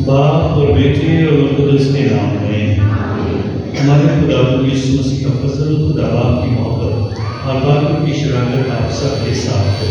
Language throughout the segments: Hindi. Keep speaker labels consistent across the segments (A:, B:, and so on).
A: बाप और बेटे और कुदस के नाम में। हमारे खुदा यीशु मसीह का फजल, खुदा बाप की मोहब्बत और बाप की शराकत आप सबके साथ हो।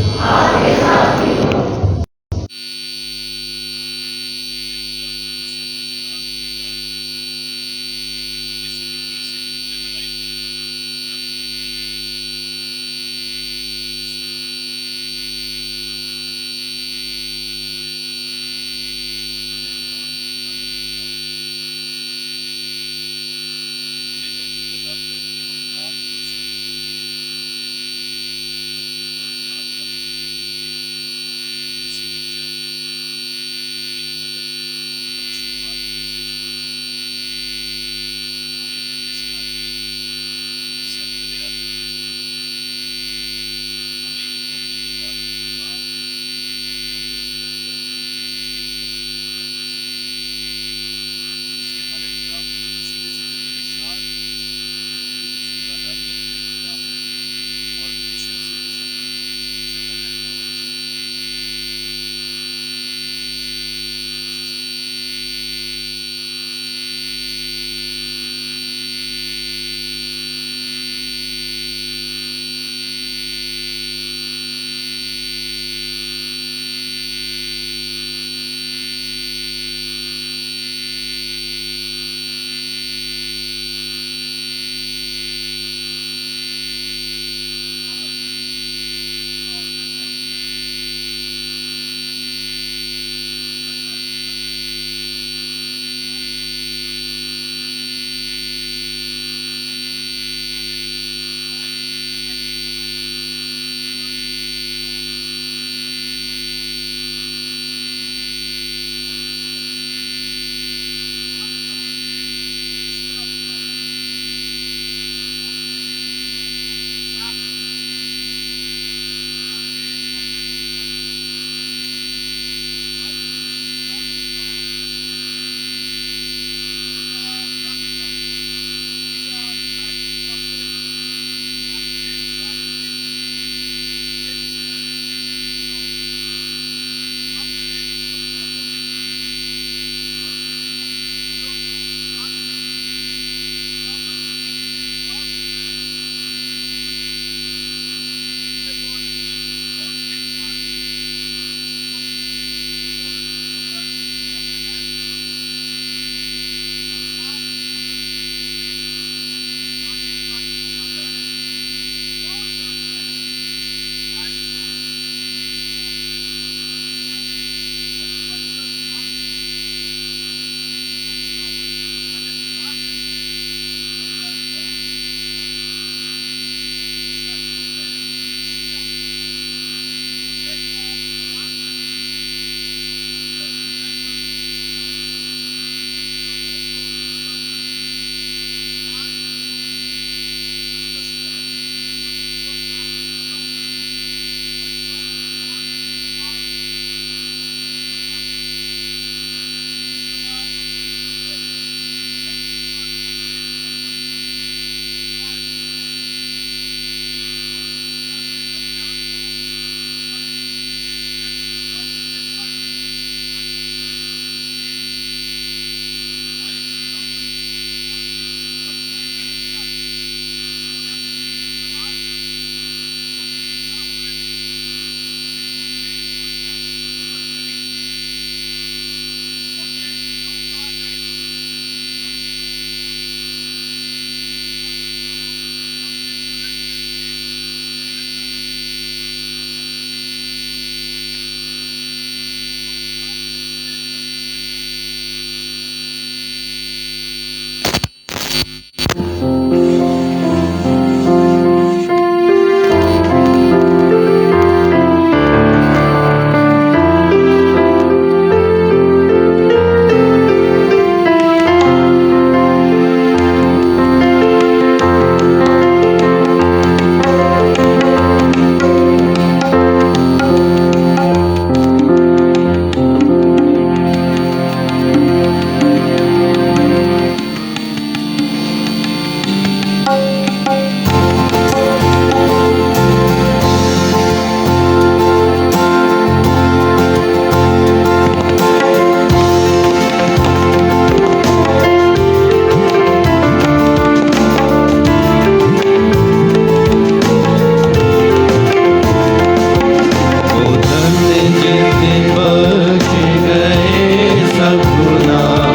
B: सब गुनाह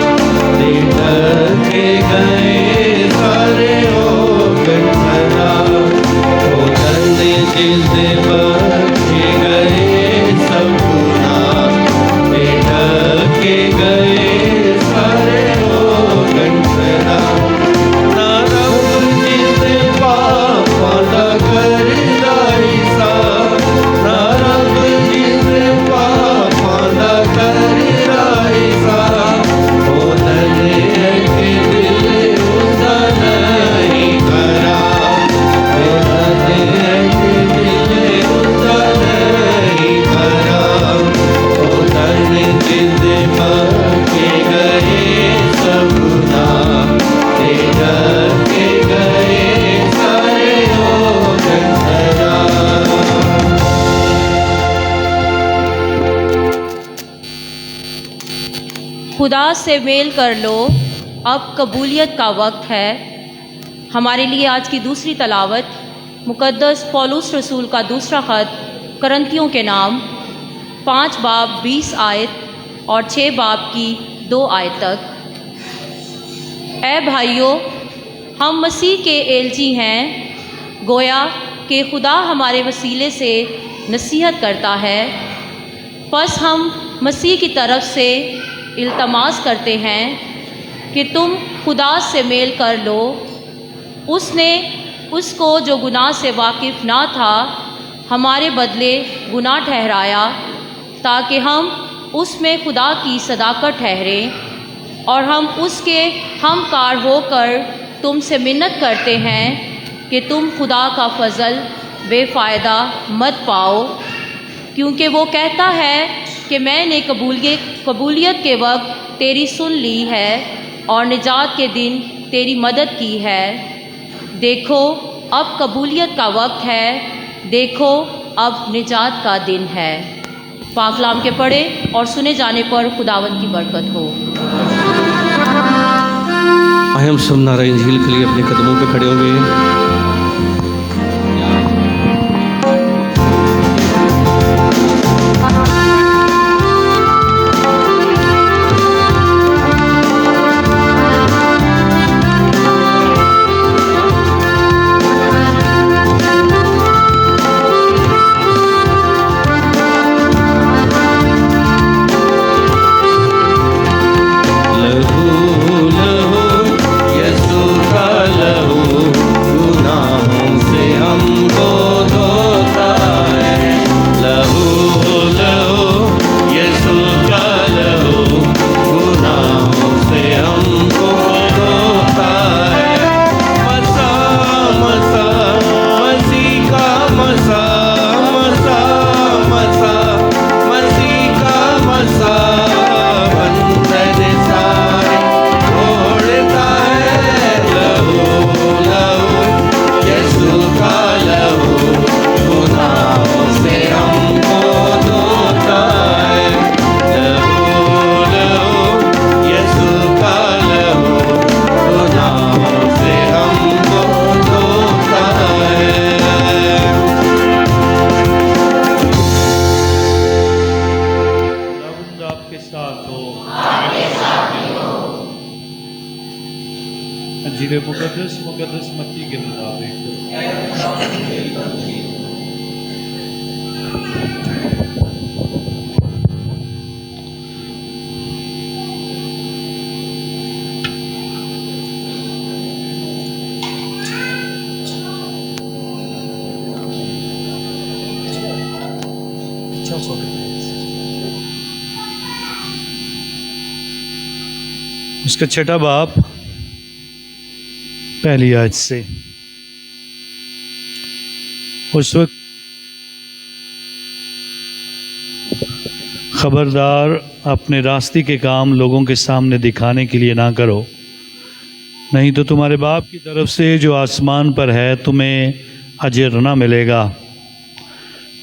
B: से ढके गए सारे ओगन सदा। ओ धन्य जिसे बख्शे गए सब गुनाह से ढके गए सारे ओगन सदा। ना रब जिसे पाप अदा करदा हिसाब, ना रब जिसे पाप अदा करदा हिसाब। ओ धन्य के दिल उसका नहीं खराब, ओ धन्य के दिल उसका नहीं खराब। ओ धन्य जिसे बख्शे गए सब गुनाह से ढके गए सारे ओगन सदा।
C: खुदा से मेल कर लो, अब कबूलियत का वक्त है। हमारे लिए आज की दूसरी तलावत मुकद्दस पौलुस रसूल का दूसरा ख़त करंथियों के नाम 5 बाब 20 आयत और 6 बाब की 2 आयत तक। ऐ भाइयों, हम मसीह के एलची हैं, गोया कि खुदा हमारे वसीले से नसीहत करता है। बस हम मसीह की तरफ से इल्तमास करते हैं कि तुम खुदा से मेल कर लो। उसने उसको जो गुनाह से वाकिफ़ ना था हमारे बदले गुनाह ठहराया, ताकि हम उसमें खुदा की सदाकत ठहरें। और हम उसके हमकार होकर तुमसे मिन्नत करते हैं कि तुम खुदा का फ़ज़ल बेफ़ायदा मत पाओ, क्योंकि वो कहता है कि मैंने कबूलियत के वक्त तेरी सुन ली है और निजात के दिन तेरी मदद की है। देखो अब कबूलियत का वक्त है, देखो अब निजात का दिन है। पाकलाम के पढ़े और सुने जाने पर खुदावंद की बरकत हो।
B: आइए हम सुनना रहे इंजील के लिए अपने कदमों पे खड़े होंगे।
A: अंजीर मुकद्दस मत्ती के मुताबिक। उसका छठा बाप पहली आयत से। उस वक्त खबरदार, अपने रास्ते के काम लोगों के सामने दिखाने के लिए ना करो, नहीं तो तुम्हारे बाप की तरफ से जो आसमान पर है तुम्हें अजर ना मिलेगा।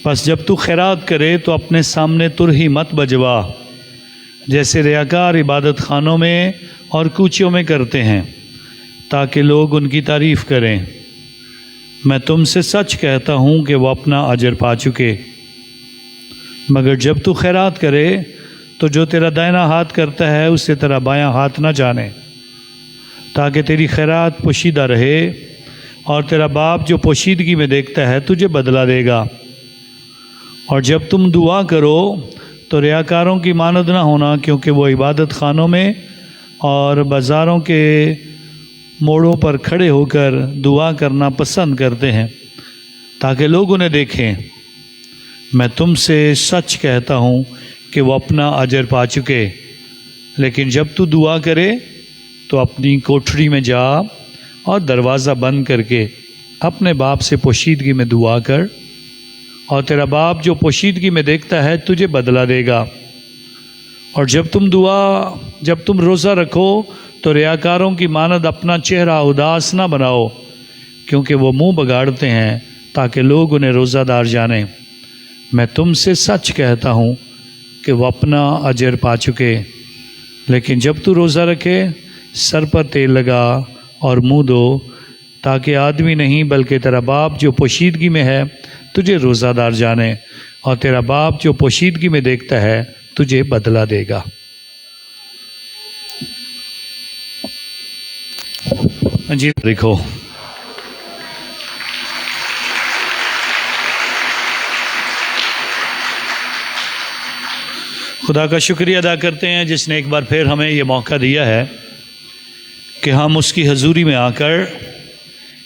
A: बस जब तू खैरात करे तो अपने सामने तुरही मत बजवा, जैसे रियाकार इबादत खानों में और कूचियों में करते हैं, ताकि लोग उनकी तारीफ़ करें। मैं तुमसे सच कहता हूँ कि वो अपना अजर पा चुके। मगर जब तू खैरात करे तो जो तेरा दाहिना हाथ करता है उससे तेरा बायां हाथ ना जाने, ताकि तेरी खैरात पोशीदा रहे, और तेरा बाप जो पोशीदगी में देखता है तुझे बदला देगा। और जब तुम दुआ करो तो रियाकारों की मानद ना होना, क्योंकि वो इबादत खानों में और बाज़ारों के मोड़ों पर खड़े होकर दुआ करना पसंद करते हैं ताकि लोग उन्हें देखें। मैं तुमसे सच कहता हूँ कि वो अपना अजर पा चुके। लेकिन जब तू दुआ करे तो अपनी कोठरी में जा और दरवाज़ा बंद करके अपने बाप से पोशीदगी में दुआ कर, और तेरा बाप जो पोशीदगी में देखता है तुझे बदला देगा। और जब तुम रोज़ा रखो तो रियाकारों की मानद अपना चेहरा उदास ना बनाओ, क्योंकि वो मुंह बगाड़ते हैं ताकि लोग उन्हें रोज़ादार जानें। मैं तुमसे सच कहता हूँ कि वो अपना अजर पा चुके। लेकिन जब तू रोज़ा रखे, सर पर तेल लगा और मुंह धो, ताकि आदमी नहीं बल्कि तेरा बाप जो पोशीदगी में है तुझे रोज़ादार जाने, और तेरा बाप जो पोशीदगी में देखता है तुझे बदला देगा। जी देखो, खुदा का शुक्रिया अदा करते हैं जिसने एक बार फिर हमें ये मौका दिया है कि हम उसकी हजूरी में आकर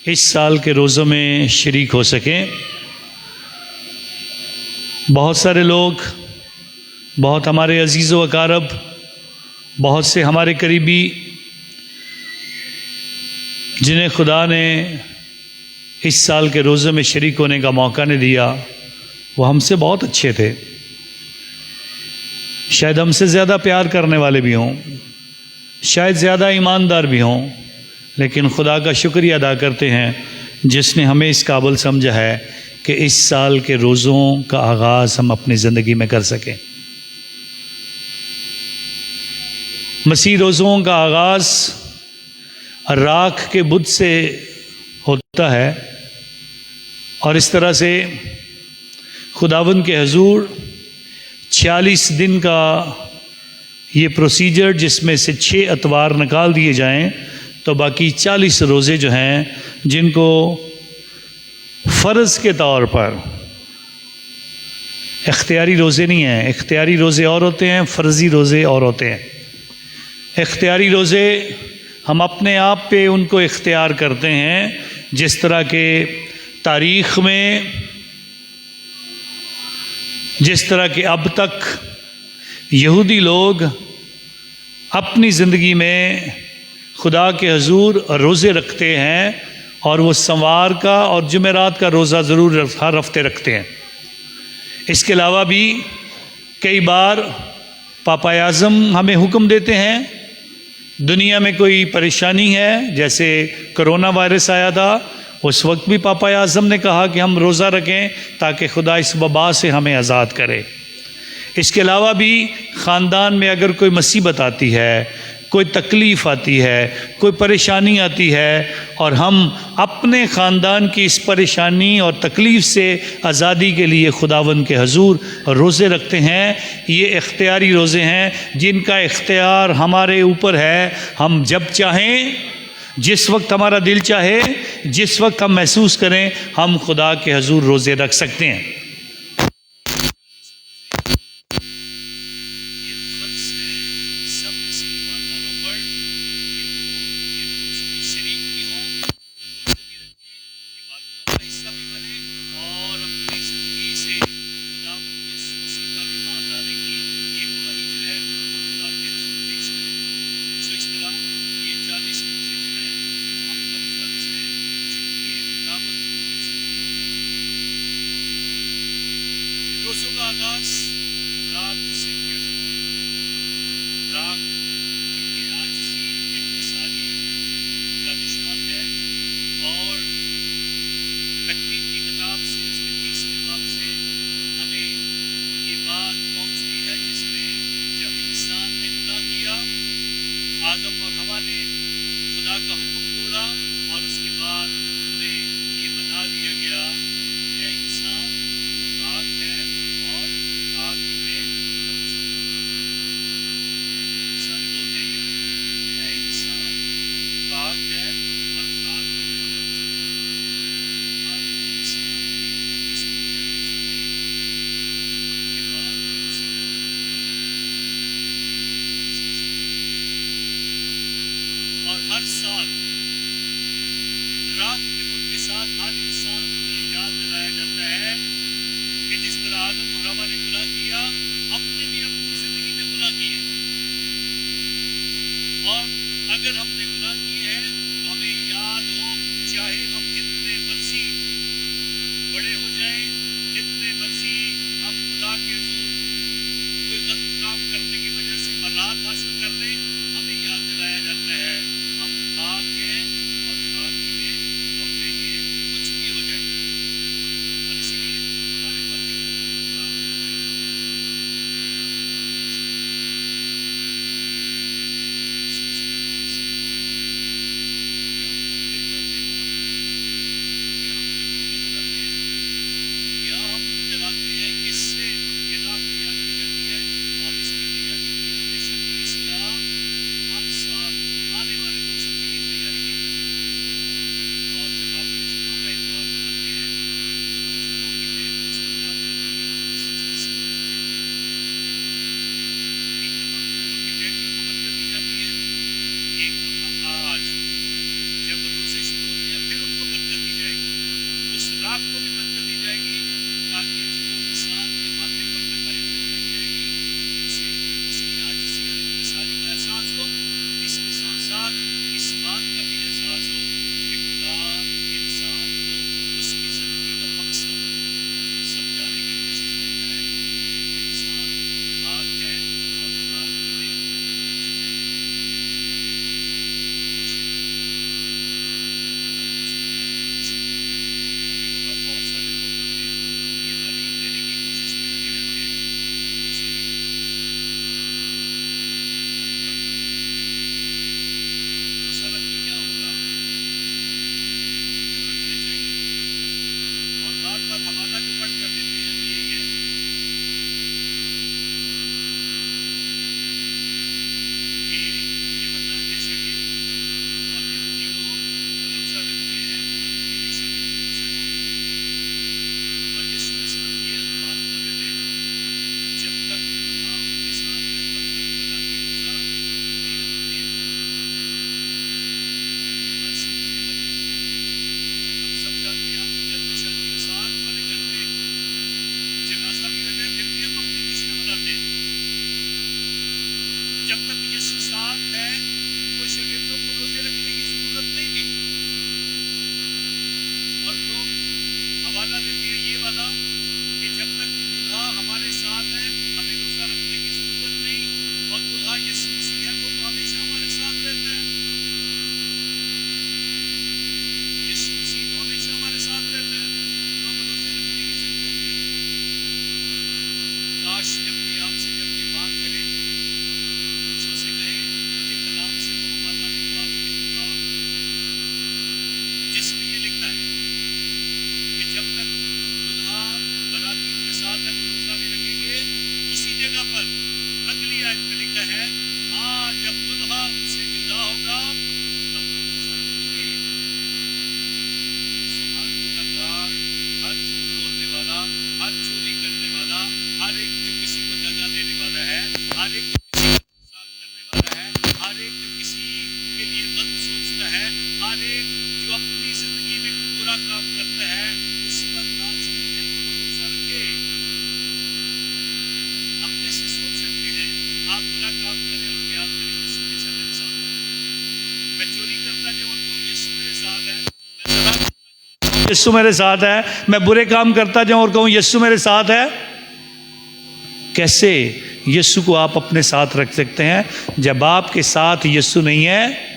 A: इस साल के रोज़ों में शरीक हो सकें। बहुत सारे लोग, बहुत हमारे अजीज़ व अकारब, बहुत से हमारे करीबी जिन्हें खुदा ने इस साल के रोज़े में शरीक होने का मौका नहीं दिया, वो हमसे बहुत अच्छे थे। शायद हमसे ज़्यादा प्यार करने वाले भी हों, शायद ज़्यादा ईमानदार भी हों, लेकिन खुदा का शुक्रिया अदा करते हैं जिसने हमें इस काबिल समझा है कि इस साल के रोज़ों का आगाज़ हम अपनी ज़िंदगी में कर सकें। मसीह रोज़ों का आगाज़ राख के बुत से होता है, और इस तरह से खुदावंद के हजूर 46 दिन का ये प्रोसीजर, जिसमें से 6 अतवार निकाल दिए जाएं तो बाकी 40 रोज़े जो हैं, जिनको फ़र्ज़ के तौर पर, इख्तियारी रोज़े नहीं हैं, इख्तियारी रोज़े और होते हैं, फ़र्ज़ी रोज़े और होते हैं। इख्तियारी रोज़े हम अपने आप पे उनको इख्तियार करते हैं, जिस तरह के तारीख़ में, जिस तरह के अब तक यहूदी लोग अपनी ज़िंदगी में खुदा के हजूर रोज़े रखते हैं, और वो सोमवार का और जुमेरात का रोज़ा ज़रूर हर हफ्ते रखते हैं। इसके अलावा भी कई बार पापा आज़म हमें हुक्म देते हैं, दुनिया में कोई परेशानी है, जैसे कोरोना वायरस आया था, उस वक्त भी पापा आज़म ने कहा कि हम रोज़ा रखें ताकि खुदा इस वबा से हमें आज़ाद करे। इसके अलावा भी ख़ानदान में अगर कोई मुसीबत आती है, कोई तकलीफ़ आती है, कोई परेशानी आती है, और हम अपने ख़ानदान की इस परेशानी और तकलीफ़ से आज़ादी के लिए खुदावंद के हजूर रोज़े रखते हैं। ये इख्तियारी रोज़े हैं जिनका इख्तियार हमारे ऊपर है। हम जब चाहें, जिस वक्त हमारा दिल चाहे, जिस वक्त हम महसूस करें, हम खुदा के हजूर रोज़े रख सकते हैं। रोज़ों का आगाज़ रात से किया जाता है। रात क्योंकि आजिज़ी, इंकिसारी का निशान है, और तकवीन की किताब से उसके 30वें बाब से हमें ये बात पहुँचती है, जिसमें जब इंसान ने गुनाह किया, आदम और हवा ने खुदा का हुक्म तोड़ा, और उसके बाद उन्हें ये बता दिया गया कि इंसान आग है और आग में हर साल रात के बुत के साथ हर इंसान को ये याद दिलाया जाता है कि जिस तरह आदम और हवा ने गुनाह किया, हमने भी अपनी जिंदगी में गुनाह किए, और अगर हमने गुनाह किए हैं तो हमें याद हो, चाहे हम जितने मर्जी बड़े हो जाएं, जितने मर्जी हम खुदा के हुजूर कोई गलत काम करने की वजह से मराद हासिल कर लें, हमें याद दिलाया जाता है हम खाक हैं और खाक ही में लौटेंगे, कुछ भी हो जाए। और इसीलिए हमारे वाक्य को खुदा जलाते हैं, किससे ये रात तैयार की जाती है, और इसकी तैयारी के लिए हमेशा कलीसिया हर साल आने वाले मौसम के लिए तैयारी कर लेती है। और जब आप खजूरों का इत्वार मनाते हैं तो खजूरों की डेट उसकी याद रखती है, उस चीज से रखती है। एक दफा खजूरों की डेट क्यों बरकत दी जाती है, एक दफा आज जब रोजे शुरू होते हैं फिर उनको बरकत दी जाएगी, उस रात को भी बरकत दी जाएगी, ताकि जो इंसान के माथे पर तकलीफ दिखाई जाएगी उसे उसकी आजिज़ी और इंकिसारी का एहसास हो। इसके साथ साथ इस बात का भी एहसास हो कि खुदा इंसान को उसकी ज़िंदगी का मकसद समझाने की कोशिश करता है कि इंसान खाक है और खाक ही में लौटना है। बहुत सारे लोग हमें ये तालीम देने की कोशिश में लगे रहते हैं, कुछ नहीं रोज़ा रख के क्या होगा, जो रखने चाहिए। और बार बार हवाला जो पढ़ कर देते हैं वो यही है कि यूहन्ना के शागिर्द और यहूदी लोग रोज़ा रखते हैं, वो उनके शागिर्द रोज़ा नहीं है। और यीशु ने सिर्फ ये अल्फाज बोले थे, जब तक खुदा उनके साथ है तब तक बराती रोज़ा नहीं रखते हैं। ये बात समझने वाली है। हम सब जानते हैं आपके घर में शादी हो, साथ वाले घर में जनाजा भी हो जाए फिर भी हम अपनी खुशियां मनाते हैं। जब तक यीशु साथ है तो शागिर्दों को रोजे रखने की जरूरत नहीं थी। और लोग हवाला देते हैं ये वाला कि जब तक दुल्हा हमारे साथ है हमें रोजा रखने की जरूरत नहीं, और दुल्हा यीशु मसीह है वो तो हमेशा हमारे साथ रहता है। यीशु मसीह तो हमेशा हमारे साथ रहता है, तो हमें रोजा रखने की जरूरत नहीं। काश जब कोई आपसे जब ये बात करे तो उसे कहे मुझे कलाम से वो हवाला निकाल के दिखा जिसमें ये लिखा है कि जब तक दुल्हा बरातियों के साथ है वो रोजा नहीं रखेंगे। उसी जगह पर अगली आयत में लिखा है हाँ जब दुल्हा उनसे जुदा होगा तब वो रोजा रखेंगे। सो हर गुनहगार, हर झूठ बोलने वाला, हर चोरी करने वाला, हर एक जो किसी को दगा देने वाला है, हर एक जो किसी का नुकसान करने वाला है, हर एक जो किसी के लिए गलत सोचता है, हर एक जो अपनी जिंदगी में कोई बुरा काम करता है, उस पर लाज़मी है कि वो रोजा रखे। हम कैसे सोच सकते हैं आप बुरा काम करें और ख्याल करें यीशु हमेशा मेरे साथ है। मैं चोरी करता जाऊं तो यीशु मेरे साथ है, मैं ज़ना करता जाऊं यीशु मेरे साथ है, मैं बुरे काम करता जाऊं और कहूं यीशु मेरे साथ है। कैसे यीशु को आप अपने साथ रख सकते हैं? जब आपके साथ यीशु नहीं है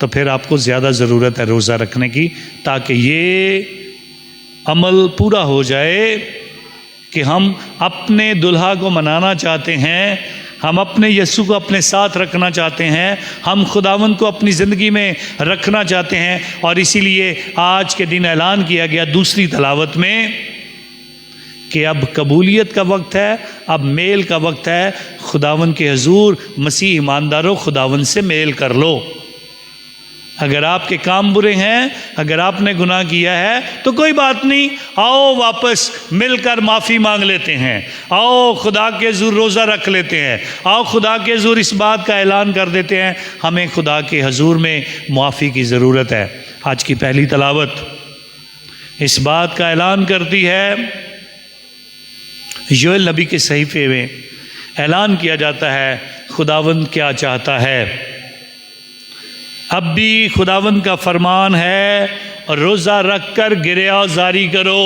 A: तो फिर आपको ज़्यादा ज़रूरत है रोज़ा रखने की, ताकि ये अमल पूरा हो जाए कि हम अपने दुल्हा को मनाना चाहते हैं, हम अपने यीशु को अपने साथ रखना चाहते हैं, हम खुदावंद को अपनी ज़िंदगी में रखना चाहते हैं। और इसीलिए आज के दिन ऐलान किया गया दूसरी तलावत में कि अब कबूलियत का वक्त है, अब मेल का वक्त है। खुदावंद के हजूर मसीह ईमानदारों खुदावंद से मेल कर लो। अगर आपके काम बुरे हैं, अगर आपने गुनाह किया है तो कोई बात नहीं, आओ वापस मिलकर माफ़ी मांग लेते हैं, आओ खुदा के हुज़ूर रोज़ा रख लेते हैं, आओ खुदा के हुज़ूर इस बात का ऐलान कर देते हैं हमें खुदा के हुज़ूर में मुआफ़ी की ज़रूरत है। आज की पहली तलावत इस बात का ऐलान करती है। योएल नबी के सहीफ़े में ऐलान किया जाता है खुदावंद क्या चाहता है। अब भी खुदावंद का फरमान है, रोज़ा रख कर गिरयाज़ारी करो।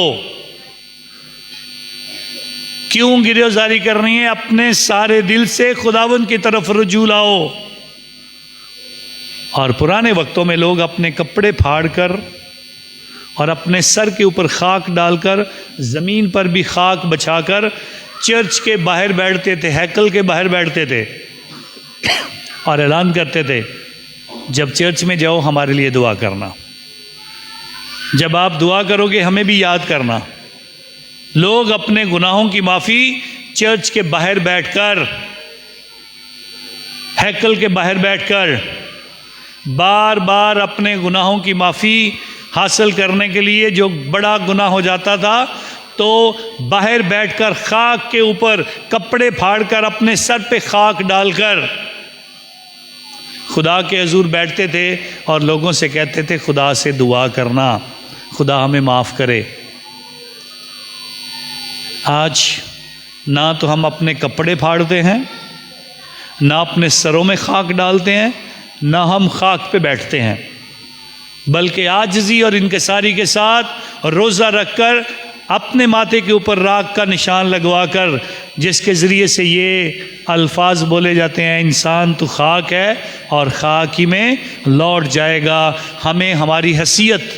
A: क्यों गिरयाज़ारी करनी है? अपने सारे दिल से खुदावंद की तरफ रुजू लाओ। और पुराने वक्तों में लोग अपने कपड़े फाड़ कर और अपने सर के ऊपर खाक डालकर, ज़मीन पर भी खाक बछाकर चर्च के बाहर बैठते थे, हैकल के बाहर बैठते थे और ऐलान करते थे जब चर्च में जाओ हमारे लिए दुआ करना, जब आप दुआ करोगे हमें भी याद करना। लोग अपने गुनाहों की माफ़ी चर्च के बाहर बैठकर, हैकल के बाहर बैठकर बार बार अपने गुनाहों की माफ़ी हासिल करने के लिए, जो बड़ा गुनाह हो जाता था तो बाहर बैठकर खाक के ऊपर कपड़े फाड़कर अपने सर पे खाक डालकर खुदा के हुज़ूर बैठते थे और लोगों से कहते थे खुदा से दुआ करना, खुदा हमें माफ़ करे। आज ना तो हम अपने कपड़े फाड़ते हैं, ना अपने सरों में खाक डालते हैं, ना हम खाक पे बैठते हैं, बल्कि आजिज़ी और इनकिसारी के साथ रोज़ा रखकर अपने माथे के ऊपर राख का निशान लगवाकर, जिसके ज़रिए से ये अल्फाज बोले जाते हैं इंसान तो खाक है और खाक ही में लौट जाएगा। हमें हमारी हैसियत,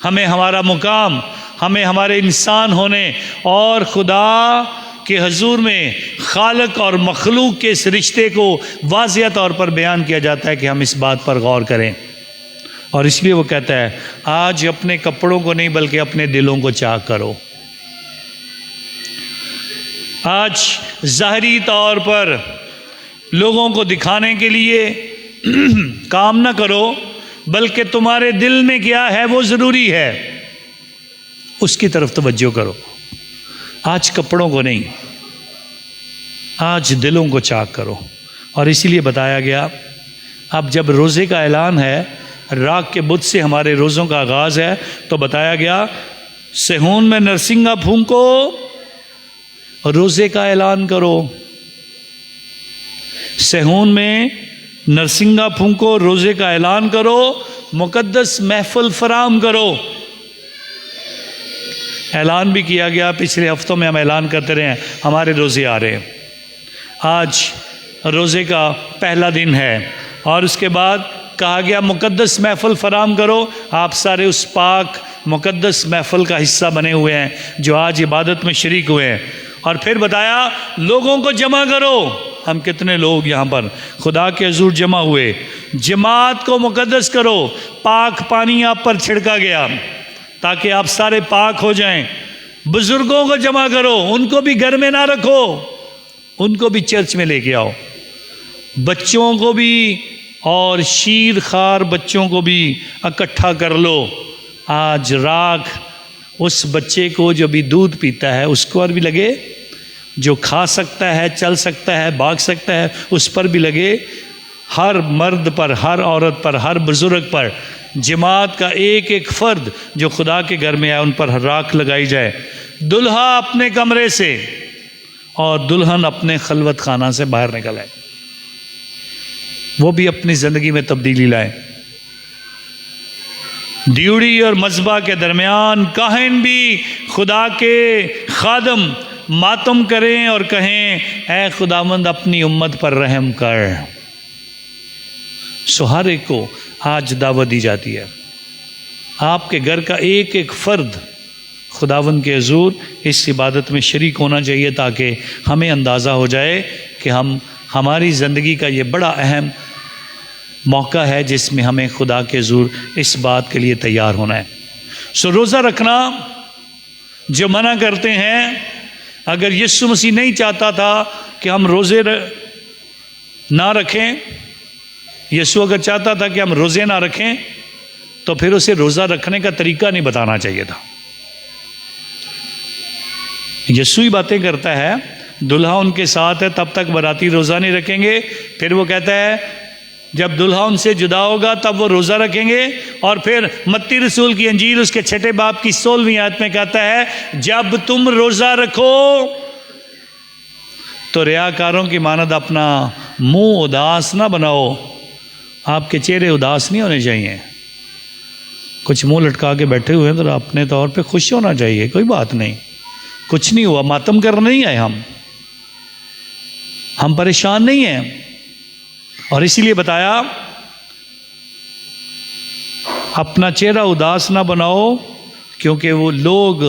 A: हमें हमारा मुकाम, हमें हमारे इंसान होने और खुदा के हुज़ूर में खालक और मखलूक के इस रिश्ते को वाज़िया तौर पर बयान किया जाता है कि हम इस बात पर गौर करें। और इसलिए वो कहता है आज अपने कपड़ों को नहीं बल्कि अपने दिलों को चाक करो। आज ज़ाहरी तौर पर लोगों को दिखाने के लिए काम ना करो, बल्कि तुम्हारे दिल में क्या है वो ज़रूरी है, उसकी तरफ तवज्जो करो। आज कपड़ों को नहीं, आज दिलों को चाक करो। और इसीलिए बताया गया अब जब रोज़े का ऐलान है, राख के बुत से हमारे रोज़ों का आगाज़ है, तो बताया गया सेहून में नरसिंगा फूंको, रोज़े का ऐलान करो। सेहून में नरसिंगा फूंको, रोज़े का ऐलान करो, मुकद्दस महफिल फराम करो। ऐलान भी किया गया, पिछले हफ्तों में हम ऐलान करते रहे हैं हमारे रोज़े आ रहे हैं। आज रोज़े का पहला दिन है और उसके बाद कहा गया मुकद्दस महफिल फराम करो। आप सारे उस पाक मुकद्दस महफिल का हिस्सा बने हुए हैं जो आज इबादत में शरीक हुए हैं। और फिर बताया लोगों को जमा करो। हम कितने लोग यहाँ पर खुदा के हुज़ूर जमा हुए। जमात को मुकद्दस करो, पाक पानी आप पर छिड़का गया ताकि आप सारे पाक हो जाएं। बुज़ुर्गों को जमा करो, उनको भी घर में ना रखो, उनको भी चर्च में लेके आओ। बच्चों को भी और शीर खार बच्चों को भी इकट्ठा कर लो। आज राख उस बच्चे को जो भी दूध पीता है उसको और भी लगे, जो खा सकता है, चल सकता है, भाग सकता है, उस पर भी लगे। हर मर्द पर, हर औरत पर, हर बुज़ुर्ग पर, जमात का एक एक फ़र्द जो खुदा के घर में आए उन पर राख लगाई जाए। दुल्हा अपने कमरे से और दुल्हन अपने खलवत खाना से बाहर निकल आए, वो भी अपनी ज़िंदगी में तब्दीली लाए। ड्यूटी और मज़बा के दरमियान काहिन भी खुदा के खादम मातम करें और कहें ऐ खुदावंद अपनी उम्मत पर रहम कर। सो हर एक को आज दावत दी जाती है। आपके घर का एक एक फ़र्द खुदावंद के हुज़ूर इस इबादत में शरीक होना चाहिए ताकि हमें अंदाज़ा हो जाए कि हमारी ज़िंदगी का ये बड़ा अहम मौका है जिसमें हमें खुदा के हुज़ूर इस बात के लिए तैयार होना है। सो रोज़ा रखना जो मना करते हैं, अगर यीशु मसीह नहीं चाहता था कि हम रोज़े ना रखें
D: यीशु अगर चाहता था कि हम रोज़े ना रखें तो फिर उसे रोज़ा रखने का तरीका नहीं बताना चाहिए था। यीशु ही बातें करता है, दुल्हा उनके साथ है तब तक बाराती रोज़ा नहीं रखेंगे। फिर वो कहता है जब दुल्हा उनसे जुदा होगा तब वो रोज़ा रखेंगे। और फिर मत्ती रसूल की अंजील उसके 6 बाब की 16वीं आयत में कहता है जब तुम रोज़ा रखो तो रियाकारों की मानद अपना मुंह उदास ना बनाओ। आपके चेहरे उदास नहीं होने चाहिए। कुछ मुंह लटका के बैठे हुए हैं तो अपने तौर पे खुश होना चाहिए, कोई बात नहीं, कुछ नहीं हुआ, मातम करने नहीं आए हम परेशान नहीं हैं। और इसीलिए बताया अपना चेहरा उदास ना बनाओ, क्योंकि वो लोग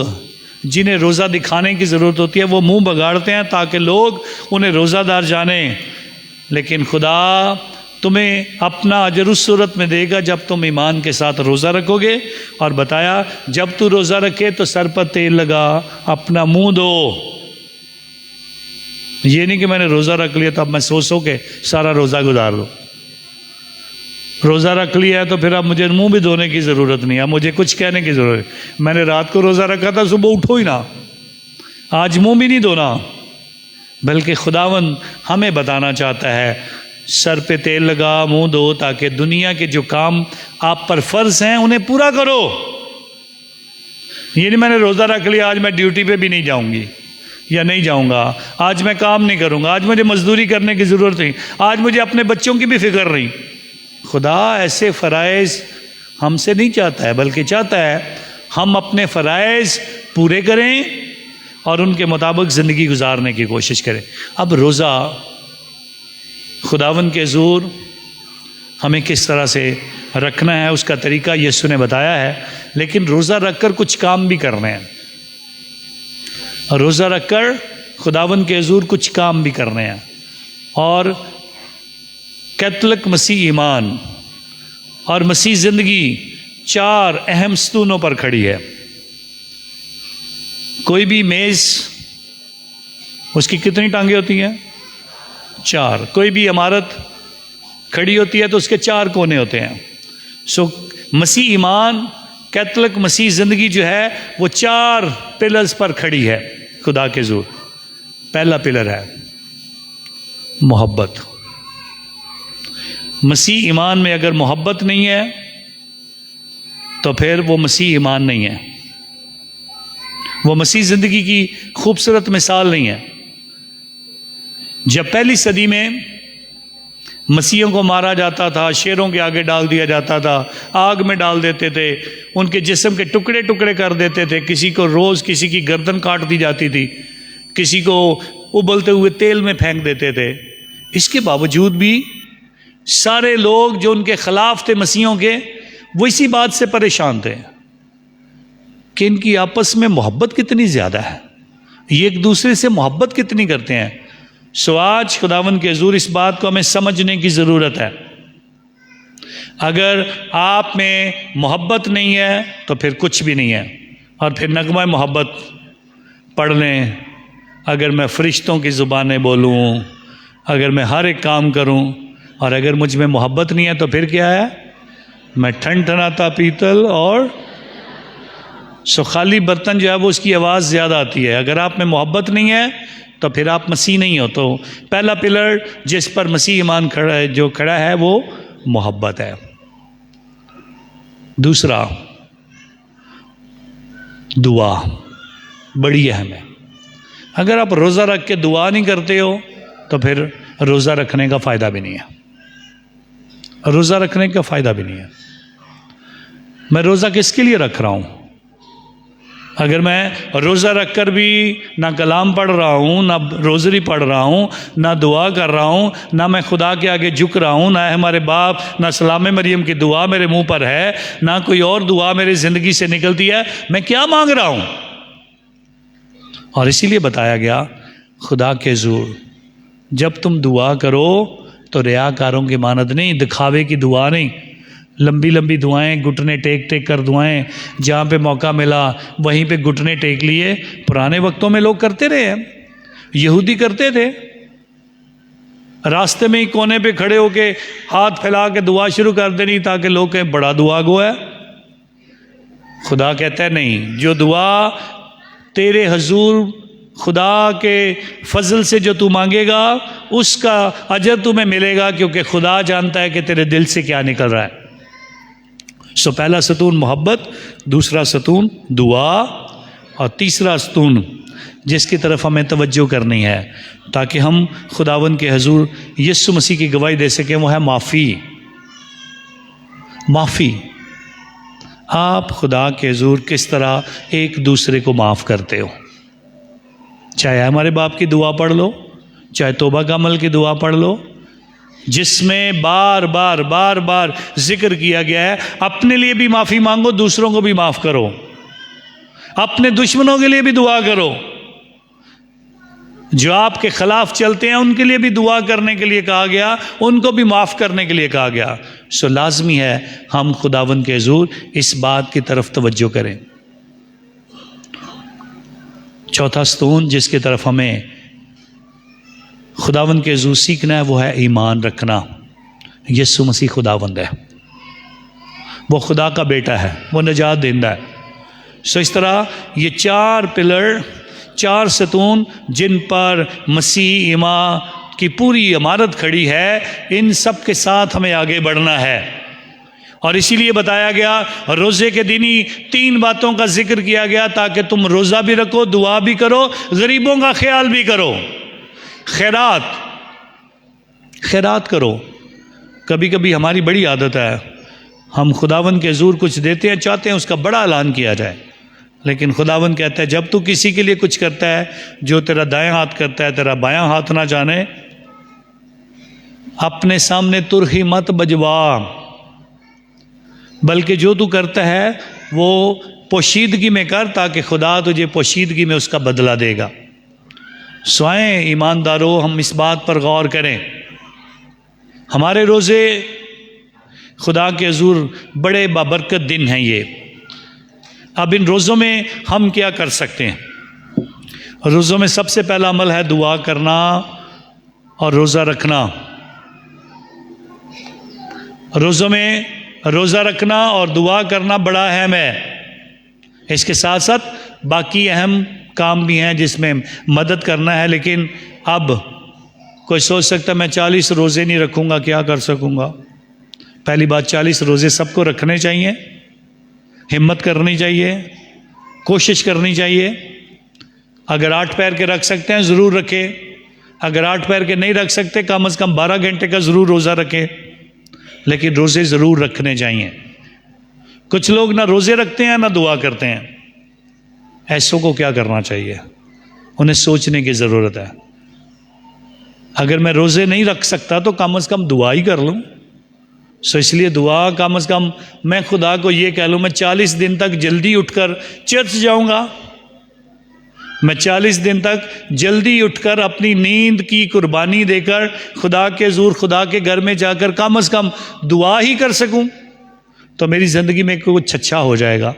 D: जिन्हें रोज़ा दिखाने की ज़रूरत होती है वो मुंह बगाड़ते हैं ताकि लोग उन्हें रोज़ादार जाने। लेकिन खुदा तुम्हें अपना अजर उस सूरत में देगा जब तुम ईमान के साथ रोज़ा रखोगे। और बताया जब तू रोज़ा रखे तो सर पर तेल लगा, अपना मुंह धो। ये नहीं कि मैंने रोज़ा रख लिया तो अब मैं सो के सारा रोज़ा गुजार दूँ। रोज़ा रख लिया है तो फिर अब मुझे मुंह भी धोने की ज़रूरत नहीं है, मुझे कुछ कहने की ज़रूरत है। मैंने रात को रोज़ा रखा था, सुबह उठो ही ना, आज मुंह भी नहीं धोना। बल्कि खुदावन हमें बताना चाहता है सर पे तेल लगा, मुंह धो, ताकि दुनिया के जो काम आप पर फ़र्ज हैं उन्हें पूरा करो। ये नहीं मैंने रोज़ा रख लिया आज मैं ड्यूटी पे भी नहीं जाऊंगी या नहीं जाऊंगा, आज मैं काम नहीं करूंगा, आज मुझे मजदूरी करने की ज़रूरत नहीं, आज मुझे अपने बच्चों की भी फिक्र नहीं। खुदा ऐसे फ़राइज़ हमसे नहीं चाहता है, बल्कि चाहता है हम अपने फ़राइज़ पूरे करें और उनके मुताबिक ज़िंदगी गुजारने की कोशिश करें। अब रोज़ा खुदावन के ज़ोर हमें किस तरह से रखना है उसका तरीका यीशु ने बताया है। लेकिन रोज़ा रखकर कुछ काम भी करने हैं, रोज़ा रखकर खुदावन के हज़ूर कुछ काम भी करने हैं। और कैथलिक मसीह ईमान और मसीह ज़िंदगी 4 अहम स्तूनों पर खड़ी है। कोई भी मेज़ उसकी कितनी टांगें होती हैं? 4। कोई भी इमारत खड़ी होती है तो उसके 4 कोने होते हैं। सो मसीह ईमान कैथलिक मसीह ज़िंदगी जो है वो 4 पिलर्स पर खड़ी है खुदा के ज़ोर। पहला पिलर है मोहब्बत। मसीह ईमान में अगर मोहब्बत नहीं है तो फिर वो मसीह ईमान नहीं है, वो मसीह ज़िंदगी की खूबसूरत मिसाल नहीं है। जब पहली सदी में मसीहों को मारा जाता था, शेरों के आगे डाल दिया जाता था, आग में डाल देते थे, उनके जिस्म के टुकड़े टुकड़े कर देते थे, किसी को रोज़ किसी की गर्दन काट दी जाती थी, किसी को उबलते हुए तेल में फेंक देते थे। इसके बावजूद भी सारे लोग जो उनके ख़िलाफ़ थे मसीहों के, वो इसी बात से परेशान थे कि इनकी आपस में मोहब्बत कितनी ज़्यादा है, ये एक दूसरे से मोहब्बत कितनी करते हैं। सो आज खुदावन के हज़ूर इस बात को हमें समझने की ज़रूरत है। अगर आप में मोहब्बत नहीं है तो फिर कुछ भी नहीं है। और फिर नगमा मोहब्बत पढ़ लें। अगर मैं फरिश्तों की ज़ुबानें बोलूँ, अगर मैं हर एक काम करूँ, और अगर मुझ में मोहब्बत नहीं है तो फिर क्या है? मैं ठनठनाता पीतल और सो खाली बर्तन जो है वो उसकी आवाज़ ज़्यादा आती है। अगर आप में मोहब्बत नहीं है तो फिर आप मसीह नहीं हो। तो पहला पिलर जिस पर मसीह ईमान खड़ा है, जो खड़ा है, वो मोहब्बत है। दूसरा दुआ बड़ी अहम है। अगर आप रोज़ा रख के दुआ नहीं करते हो तो फिर रोज़ा रखने का फ़ायदा भी नहीं है, रोज़ा रखने का फ़ायदा भी नहीं है। मैं रोज़ा किसके लिए रख रहा हूँ? अगर मैं रोज़ा रख कर भी ना कलाम पढ़ रहा हूँ, ना रोज़री पढ़ रहा हूँ, ना दुआ कर रहा हूँ, ना मैं खुदा के आगे झुक रहा हूँ, ना हमारे बाप, ना सलाम मरियम की दुआ मेरे मुंह पर है, ना कोई और दुआ मेरी ज़िंदगी से निकलती है, मैं क्या मांग रहा हूँ? और इसीलिए बताया गया खुदा के ज़ोर, जब तुम दुआ करो तो रियाकारों की मानद नहीं, दिखावे की दुआ नहीं, लंबी लंबी दुआएं, घुटने टेक टेक कर दुआएं, जहाँ पे मौका मिला वहीं पे घुटने टेक लिए। पुराने वक्तों में लोग करते रहे हैं, यहूदी करते थे। रास्ते में ही कोने पे खड़े होके हाथ फैला के दुआ शुरू कर देनी ताकि लोग कहें बड़ा दुआ गो है। खुदा कहता है नहीं, जो दुआ तेरे हजूर खुदा के फजल से जो तू मांगेगा उसका अजर तुम्हें मिलेगा, क्योंकि खुदा जानता है कि तेरे दिल से क्या निकल रहा है। सो पहला सतून मोहब्बत, दूसरा सतून दुआ, और तीसरा सतून जिसकी तरफ हमें तवज्जो करनी है ताकि हम खुदावन के हजूर यीशु मसीह की गवाही दे सकें, वो है माफ़ी। माफ़ी, आप खुदा के हजूर किस तरह एक दूसरे को माफ़ करते हो। चाहे हमारे बाप की दुआ पढ़ लो, चाहे तौबा का अमल की दुआ पढ़ लो, जिसमें बार बार बार बार जिक्र किया गया है अपने लिए भी माफ़ी मांगो, दूसरों को भी माफ़ करो, अपने दुश्मनों के लिए भी दुआ करो, जो आपके खिलाफ चलते हैं उनके लिए भी दुआ करने के लिए कहा गया, उनको भी माफ़ करने के लिए कहा गया। सो लाजमी है हम खुदावन के हुजूर इस बात की तरफ तवज्जो करें। चौथा स्तून जिसकी तरफ हमें खुदावन के हुजूर सीखना है वो है ईमान रखना। यीशु मसीह खुदावंद है, वो खुदा का बेटा है, वो निजात देंदा है। सो इस तरह ये चार पिलर, चार सतून जिन पर मसीह ईमान की पूरी इमारत खड़ी है, इन सब के साथ हमें आगे बढ़ना है। और इसीलिए बताया गया रोज़े के दिन ही 3 बातों का जिक्र किया गया ताकि तुम रोज़ा भी रखो, दुआ भी करो, गरीबों का ख्याल भी करो, खैरात करो। कभी कभी हमारी बड़ी आदत है, हम खुदावन के हुजूर कुछ देते हैं, चाहते हैं उसका बड़ा ऐलान किया जाए, लेकिन खुदावन कहता है जब तू किसी के लिए कुछ करता है, जो तेरा दायां हाथ करता है तेरा बायां हाथ ना जाने। अपने सामने तुरही मत बजवा, बल्कि जो तू करता है वो पोशीदगी में कर, ताकि खुदा तुझे पोशीदगी में उसका बदला देगा। स्वाएं ईमानदारों, हम इस बात पर गौर करें, हमारे रोज़े खुदा के हुजूर बड़े बाबरकत दिन हैं ये। अब इन रोज़ों में हम क्या कर सकते हैं? रोज़ों में सबसे पहला अमल है दुआ करना और रोज़ा रखना। रोज़ों में रोज़ा रखना और दुआ करना बड़ा अहम है। इसके साथ साथ बाकी अहम काम भी हैं जिसमें मदद करना है। लेकिन अब कोई सोच सकता है मैं 40 रोज़े नहीं रखूँगा, क्या कर सकूँगा? पहली बात, 40 रोज़े सबको रखने चाहिए, हिम्मत करनी चाहिए, कोशिश करनी चाहिए। अगर 8 पैर के रख सकते हैं ज़रूर रखें, अगर 8 पैर के नहीं रख सकते कम से कम 12 घंटे का ज़रूर रोज़ा रखें, लेकिन रोज़े ज़रूर रखने चाहिए। कुछ लोग ना रोज़े रखते हैं ना दुआ करते हैं। ऐसों को क्या करना चाहिए? उन्हें सोचने की ज़रूरत है। अगर मैं रोज़े नहीं रख सकता तो कम से कम दुआ ही कर लूँ। सो इसलिए दुआ कम से कम, मैं खुदा को ये कह लूँ मैं 40 दिन तक जल्दी उठकर चर्च जाऊँगा, मैं 40 दिन तक जल्दी उठकर अपनी नींद की कुर्बानी देकर खुदा के हुजूर, खुदा के घर में जाकर कम से कम दुआ ही कर सकूं, तो मेरी ज़िंदगी में कुछ अच्छा हो जाएगा।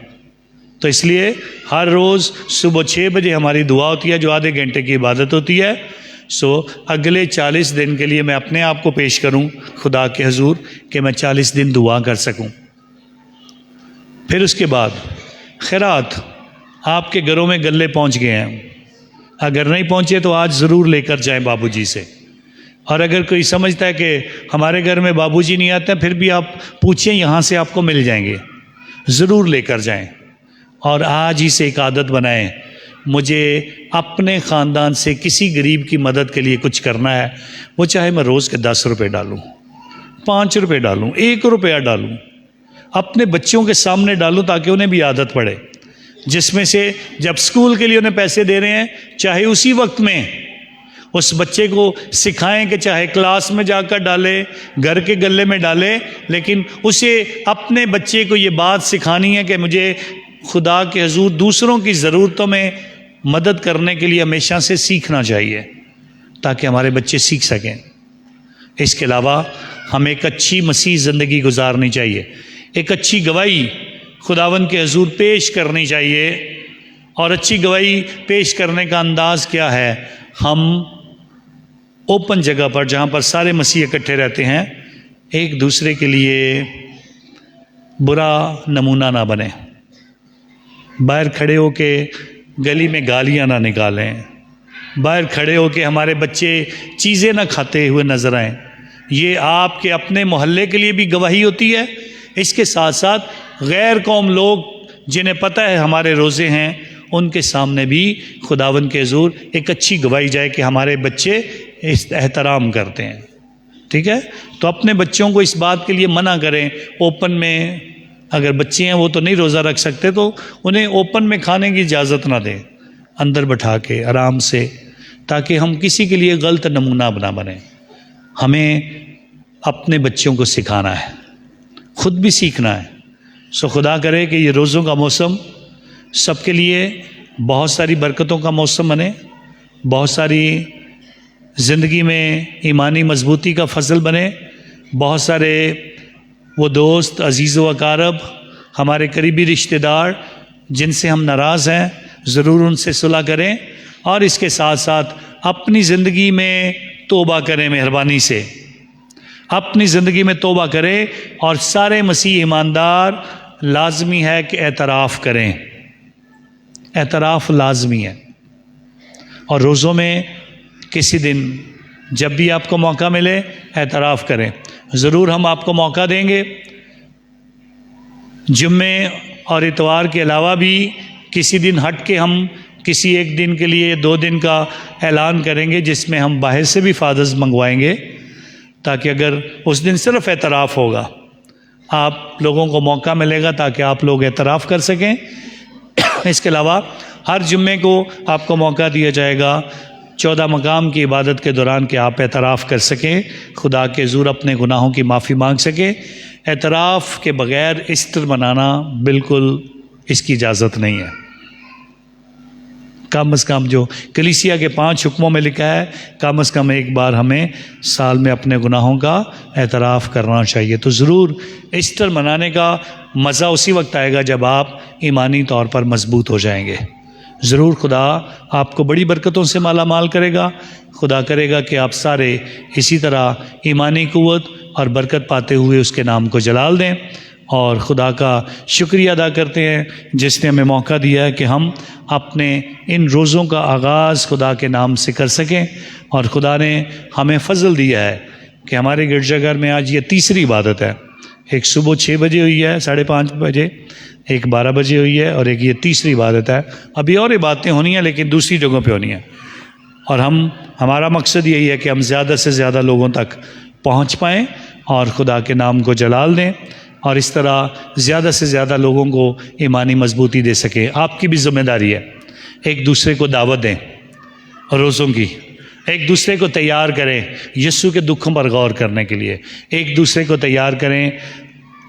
D: तो इसलिए हर रोज़ सुबह 6 बजे हमारी दुआ होती है, जो आधे घंटे की इबादत होती है। सो अगले 40 दिन के लिए मैं अपने आप को पेश करूं खुदा के हुजूर कि मैं 40 दिन दुआ कर सकूं। फिर उसके बाद खैरात, आपके घरों में गल्ले पहुंच गए हैं, अगर नहीं पहुंचे तो आज ज़रूर लेकर जाएं बाबूजी से। और अगर कोई समझता है कि हमारे घर में बाबूजी नहीं आते, फिर भी आप पूछें, यहाँ से आपको मिल जाएंगे, ज़रूर लेकर जाएं। और आज ही से एक आदत बनाएं, मुझे अपने ख़ानदान से किसी गरीब की मदद के लिए कुछ करना है, वो चाहे मैं रोज़ के 10 रुपये डालूँ, 5 रुपये डालूँ, 1 रुपया डालूँ, अपने बच्चों के सामने डालूँ ताकि उन्हें भी आदत पड़े। जिसमें से जब स्कूल के लिए उन्हें पैसे दे रहे हैं, चाहे उसी वक्त में उस बच्चे को सिखाएं कि चाहे क्लास में जाकर डाले, घर के गल्ले में डाले, लेकिन उसे अपने बच्चे को ये बात सिखानी है कि मुझे खुदा के हुजूर दूसरों की ज़रूरतों में मदद करने के लिए हमेशा से सीखना चाहिए, ताकि हमारे बच्चे सीख सकें। इसके अलावा हमें एक अच्छी मसीह ज़िंदगी गुजारनी चाहिए, एक अच्छी गवाही खुदावन के हुजूर पेश करनी चाहिए। और अच्छी गवाही पेश करने का अंदाज़ क्या है? हम ओपन जगह पर जहाँ पर सारे मसीह इकट्ठे रहते हैं, एक दूसरे के लिए बुरा नमूना ना बने। बाहर खड़े होके गली में गालियाँ ना निकालें, बाहर खड़े होके हमारे बच्चे चीज़ें ना खाते हुए नजर आएं। ये आपके अपने मोहल्ले के लिए भी गवाही होती है। इसके साथ साथ गैर कौम लोग जिन्हें पता है हमारे रोज़े हैं, उनके सामने भी खुदावन के हुज़ूर एक अच्छी गवाही जाए कि हमारे बच्चे इस एहतराम करते हैं। ठीक है, तो अपने बच्चों को इस बात के लिए मना करें। ओपन में अगर बच्चे हैं वो तो नहीं रोज़ा रख सकते, तो उन्हें ओपन में खाने की इजाज़त ना दें, अंदर बैठा के आराम से, ताकि हम किसी के लिए गलत नमूना ना बने। हमें अपने बच्चों को सिखाना है, खुद भी सीखना है। सो खुदा करे कि ये रोज़ों का मौसम सबके लिए बहुत सारी बरकतों का मौसम बने, बहुत सारी ज़िंदगी में ईमानी मजबूती का फजल बने। बहुत सारे वो दोस्त, अजीज़ व अकारब, हमारे करीबी रिश्तेदार जिनसे हम नाराज़ हैं, ज़रूर उनसे सुलह करें। और इसके साथ साथ अपनी ज़िंदगी में तौबा करें, मेहरबानी से अपनी ज़िंदगी में तौबा करें। और सारे मसीह ईमानदार लाजमी है कि एतराफ़ करें, एतराफ़ लाजमी है। और रोज़ों में किसी दिन जब भी आपको मौका मिले एतराफ़ करें। ज़रूर हम आपको मौका देंगे, जुम्मे और इतवार के अलावा भी किसी दिन हट के हम किसी एक दिन के लिए 2 दिन का ऐलान करेंगे, जिसमें हम बाहर से भी फादर्स मंगवाएंगे, ताकि अगर उस दिन सिर्फ एतराफ़ होगा, आप लोगों को मौका मिलेगा ताकि आप लोग एतराफ़ कर सकें। इसके अलावा हर जुम्मे को आपको मौका दिया जाएगा 14 मकाम की इबादत के दौरान कि आप एतराफ़ कर सकें, खुदा के हुज़ूर अपने गुनाहों की माफ़ी मांग सकें। एतराफ़ के बग़ैर ईस्टर मनाना बिल्कुल इसकी इजाज़त नहीं है। कम अज़ कम जो कलीसिया के 5 हुक्मों में लिखा है, कम अज़ कम एक बार हमें साल में अपने गुनाहों का एतराफ़ करना चाहिए। तो ज़रूर ईस्टर मनाने का मज़ा उसी वक्त आएगा जब आप ईमानी तौर पर मजबूत हो जाएंगे। ज़रूर खुदा आपको बड़ी बरकतों से माला माल करेगा। खुदा करेगा कि आप सारे इसी तरह ईमानी क़ुव्वत और बरकत पाते हुए उसके नाम को जलाल दें। और खुदा का शुक्रिया अदा करते हैं जिसने हमें मौका दिया है कि हम अपने इन रोज़ों का आगाज़ खुदा के नाम से कर सकें। और खुदा ने हमें फ़ज़ल दिया है कि हमारे गिरजाघर में आज ये तीसरी इबादत है। एक सुबह 6 बजे हुई है, 5:30 बजे, एक 12 बजे हुई है, और एक ये तीसरी इबादत है। अभी और इबादतें होनी हैं लेकिन दूसरी जगहों पे होनी है। और हमारा मकसद यही है कि हम ज़्यादा से ज़्यादा लोगों तक पहुंच पाएँ और खुदा के नाम को जलाल दें, और इस तरह ज़्यादा से ज़्यादा लोगों को ईमानी मजबूती दे सकें। आपकी भी ज़िम्मेदारी है, एक दूसरे को दावत दें रोज़ों की, एक दूसरे को तैयार करें यीशु के दुखों पर गौर करने के लिए, एक दूसरे को तैयार करें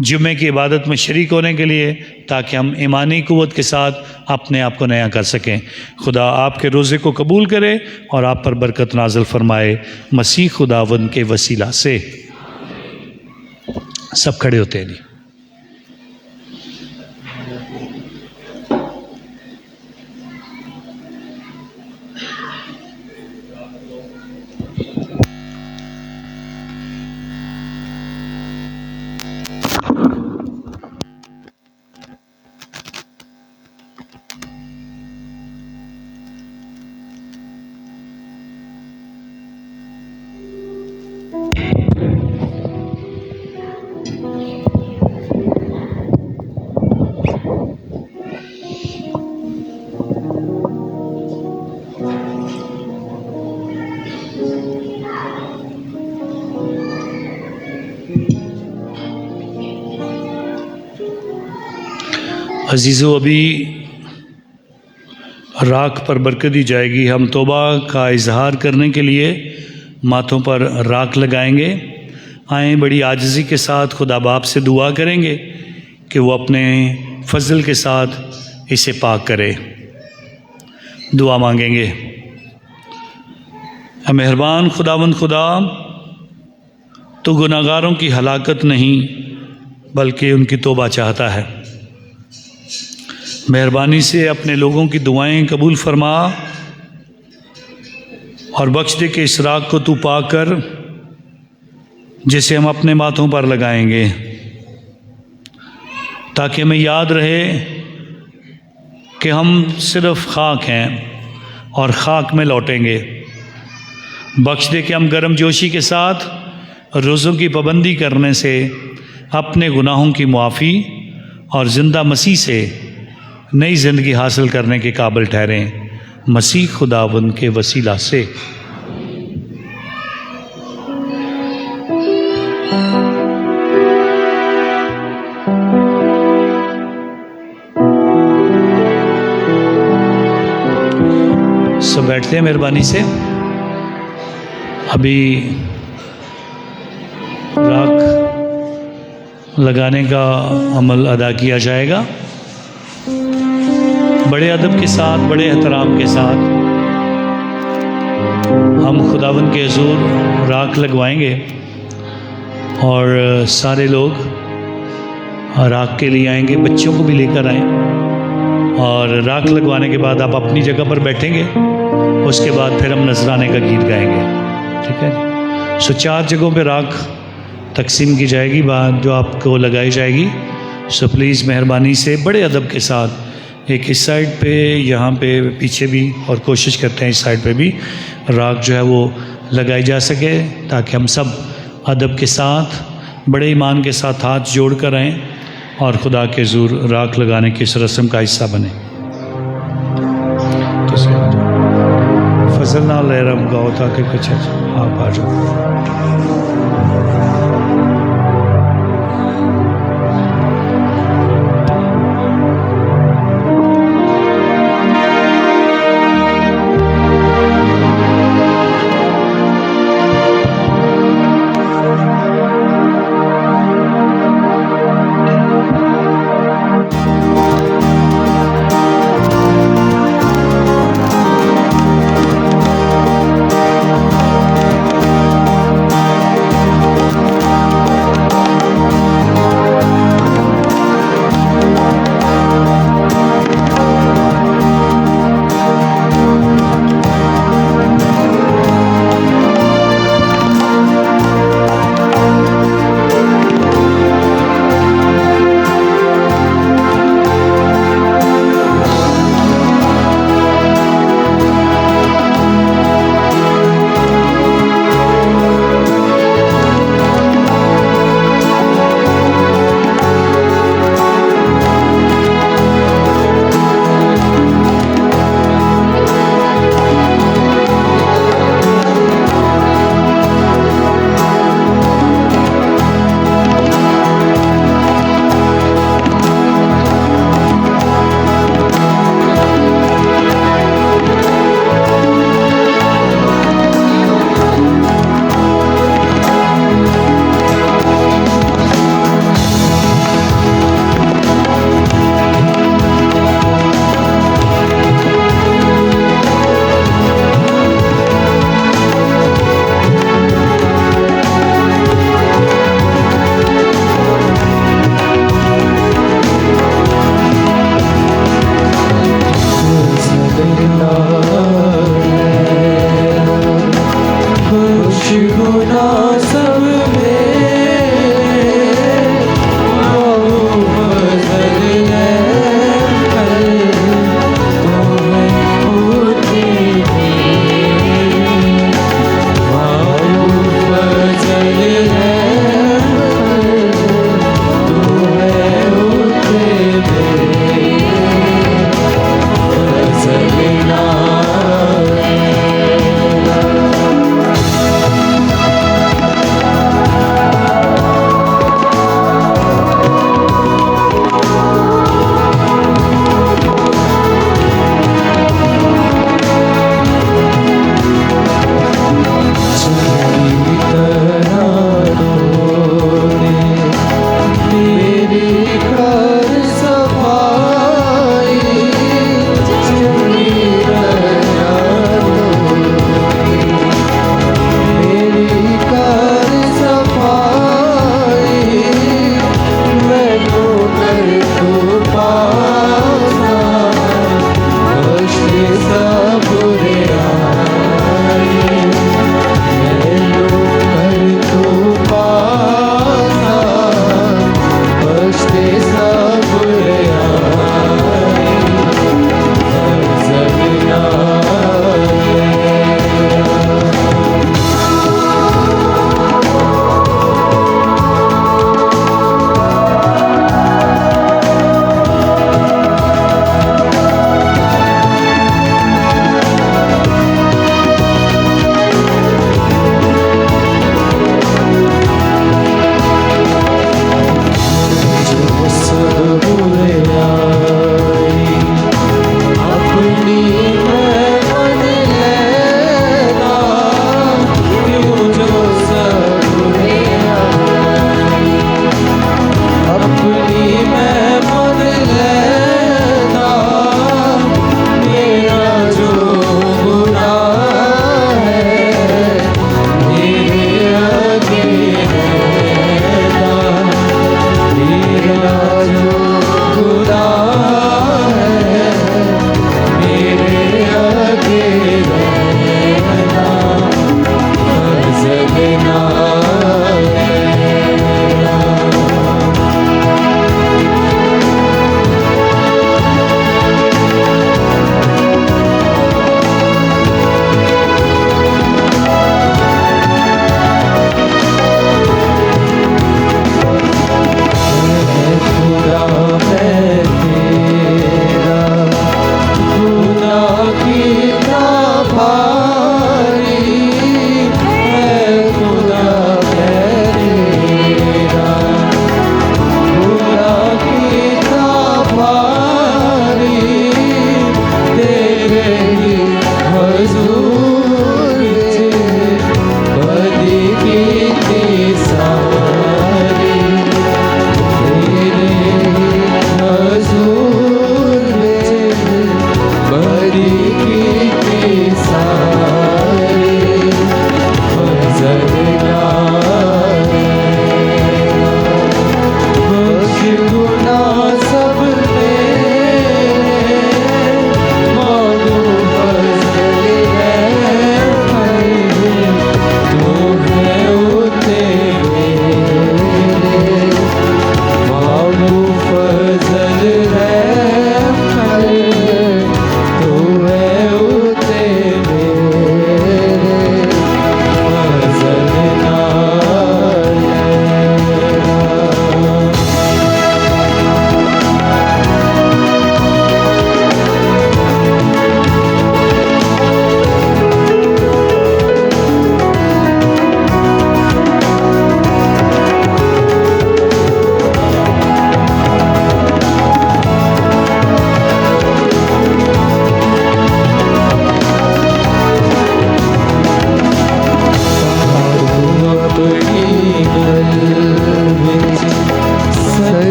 D: जुम्मे की इबादत में शरीक होने के लिए, ताकि हम ईमानी क़ुव्वत के साथ अपने आप को नया कर सकें। खुदा आपके रोज़े को कबूल करे और आप पर बरकत नाज़िल फरमाए, मसीह खुदावंद के वसीला से। सब खड़े होते हैं जी। अजीज़ों, अभी राख पर बरकत दी जाएगी। हम तौबा का इजहार करने के लिए माथों पर राख लगाएंगे। आएँ बड़ी आजिज़ी के साथ खुदा बाप से दुआ करेंगे कि वो अपने फजल के साथ इसे पाक करे। दुआ मांगेंगे। मेहरबान खुदावंद खुदा, तो गुनाहगारों की हलाकत नहीं बल्कि उनकी तौबा चाहता है। मेहरबानी से अपने लोगों की दुआएं कबूल फरमा और बख्श दे कि इस राग को तू पाकर जिसे हम अपने माथों पर लगाएंगे, ताकि हमें याद रहे कि हम सिर्फ खाक हैं और खाक में लौटेंगे। बख्श दे कि हम गर्म जोशी के साथ रोज़ों की पाबंदी करने से अपने गुनाहों की मुआफ़ी और ज़िंदा मसीह से नई ज़िंदगी हासिल करने के काबिल ठहरें, मसीह खुदावंद के वसीला से। सब बैठते हैं मेहरबानी से। अभी राख लगाने का अमल अदा किया जाएगा। बड़े अदब के साथ, बड़े एहतराम के साथ हम खुदावंद के हुज़ूर राख लगवाएंगे और सारे लोग राख के लिए आएंगे। बच्चों को भी लेकर आएँ और राख लगवाने के बाद आप अपनी जगह पर बैठेंगे। उसके बाद फिर हम नजराने का गीत गाएंगे, ठीक है। सो 4 जगहों पे राख तकसीम की जाएगी, बाद जो आपको लगाई जाएगी। सो प्लीज़ मेहरबानी से बड़े अदब के साथ एक इस साइड पे, यहाँ पे, पीछे भी, और कोशिश करते हैं इस साइड पे भी राख जो है वो लगाई जा सके, ताकि हम सब अदब के साथ बड़े ईमान के साथ हाथ जोड़ कर आएँ और खुदा के हुज़ूर राख लगाने की इस रस्म का हिस्सा बने। तो फजल ना लहरम गाओ ताकि कुछ आप आ जाओ।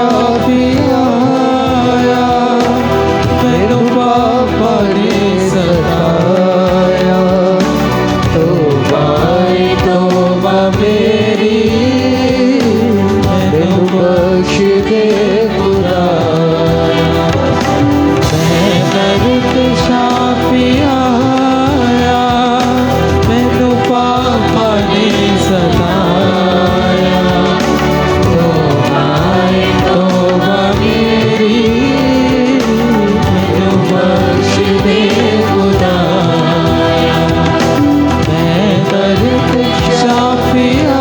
E: शाफिया मैनू पापा ने सताया तौबा तौबा मेरी मैनू बख्श दे खुदाया मैं दर्द शाफिया मैनू पापा ने सताया तौबा मेरी मैनू बख्श दे खुदाया मैं दर्द शाफिया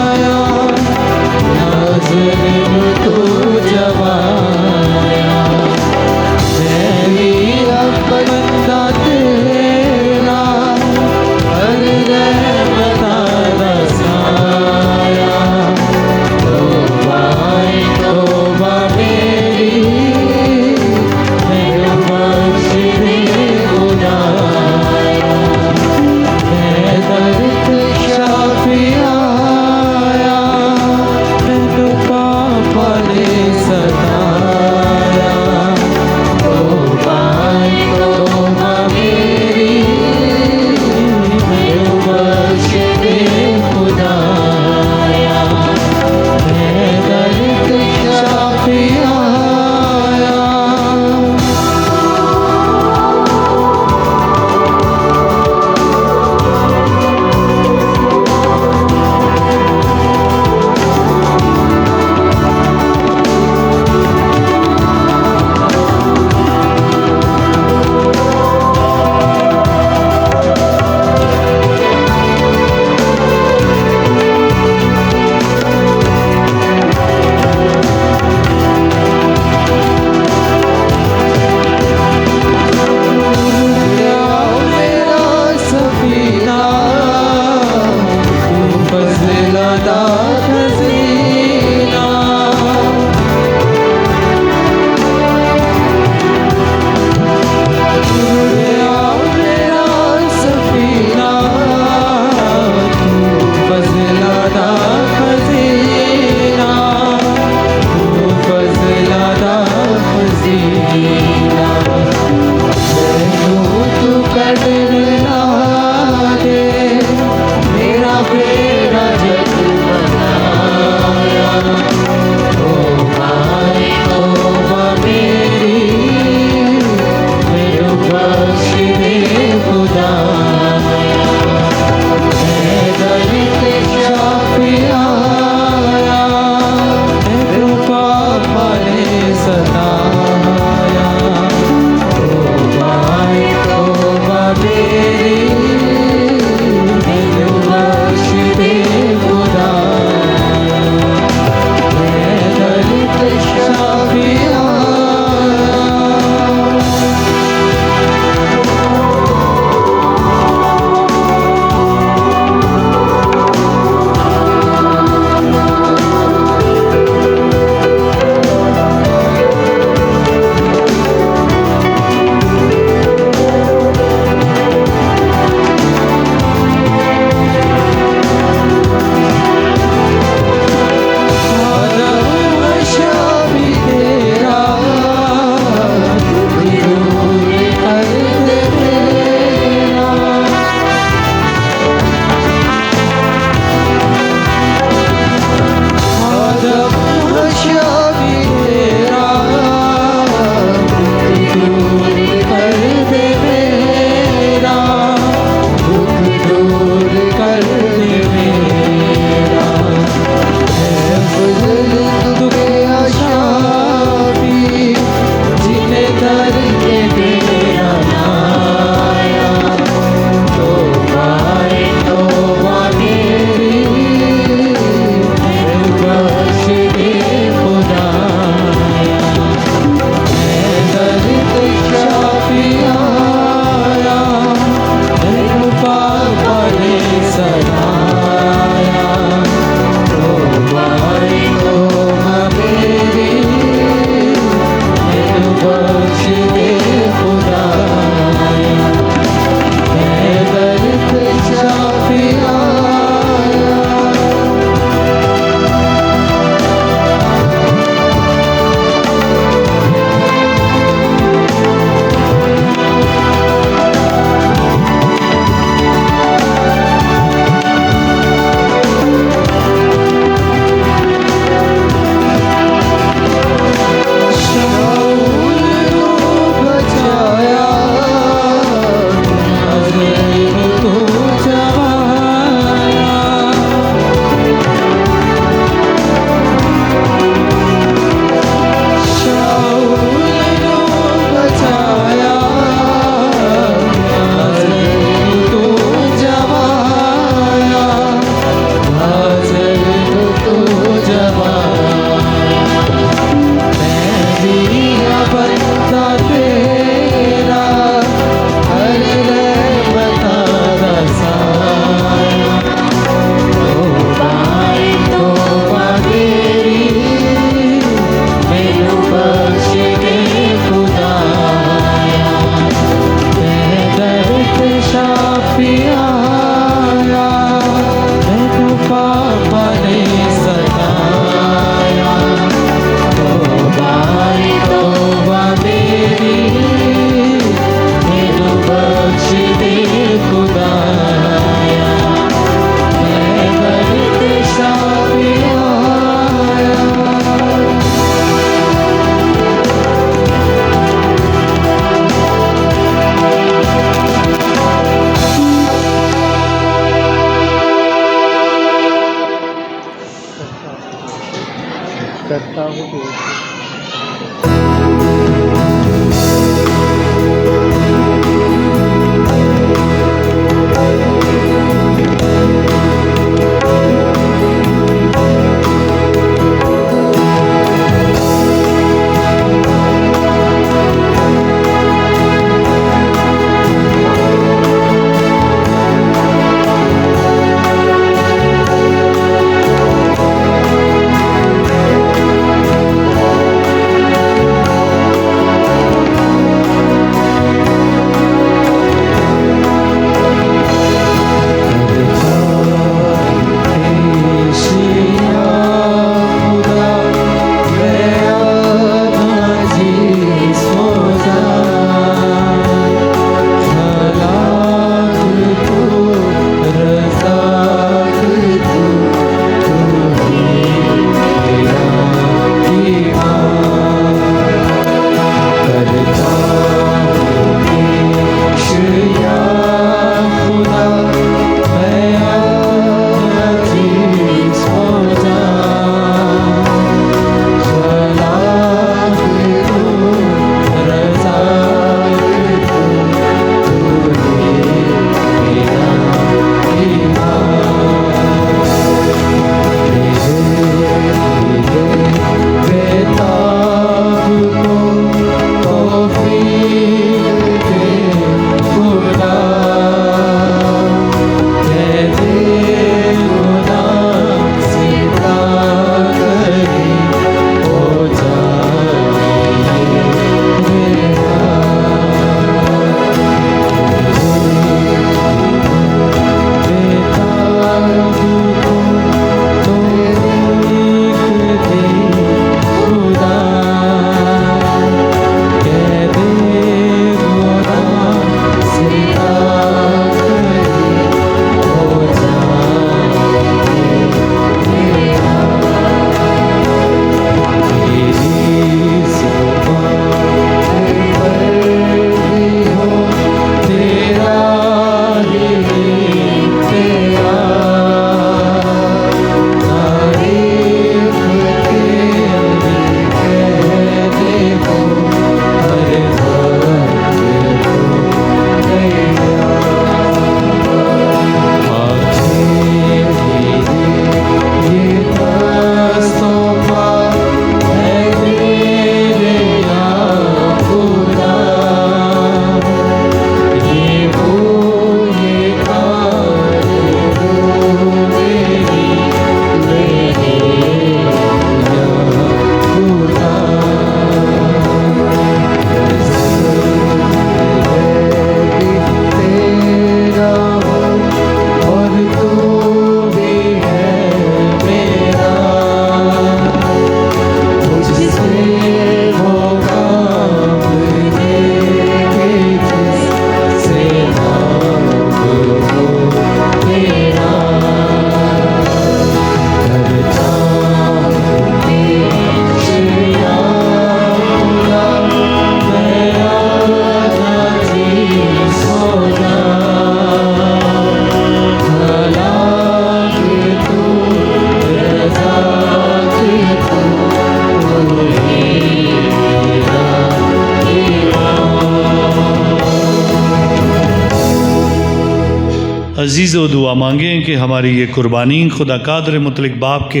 D: अजीज़ व दुआ मांगें कि हमारी ये कुर्बानी खुदा कादर मुतलिक बाप के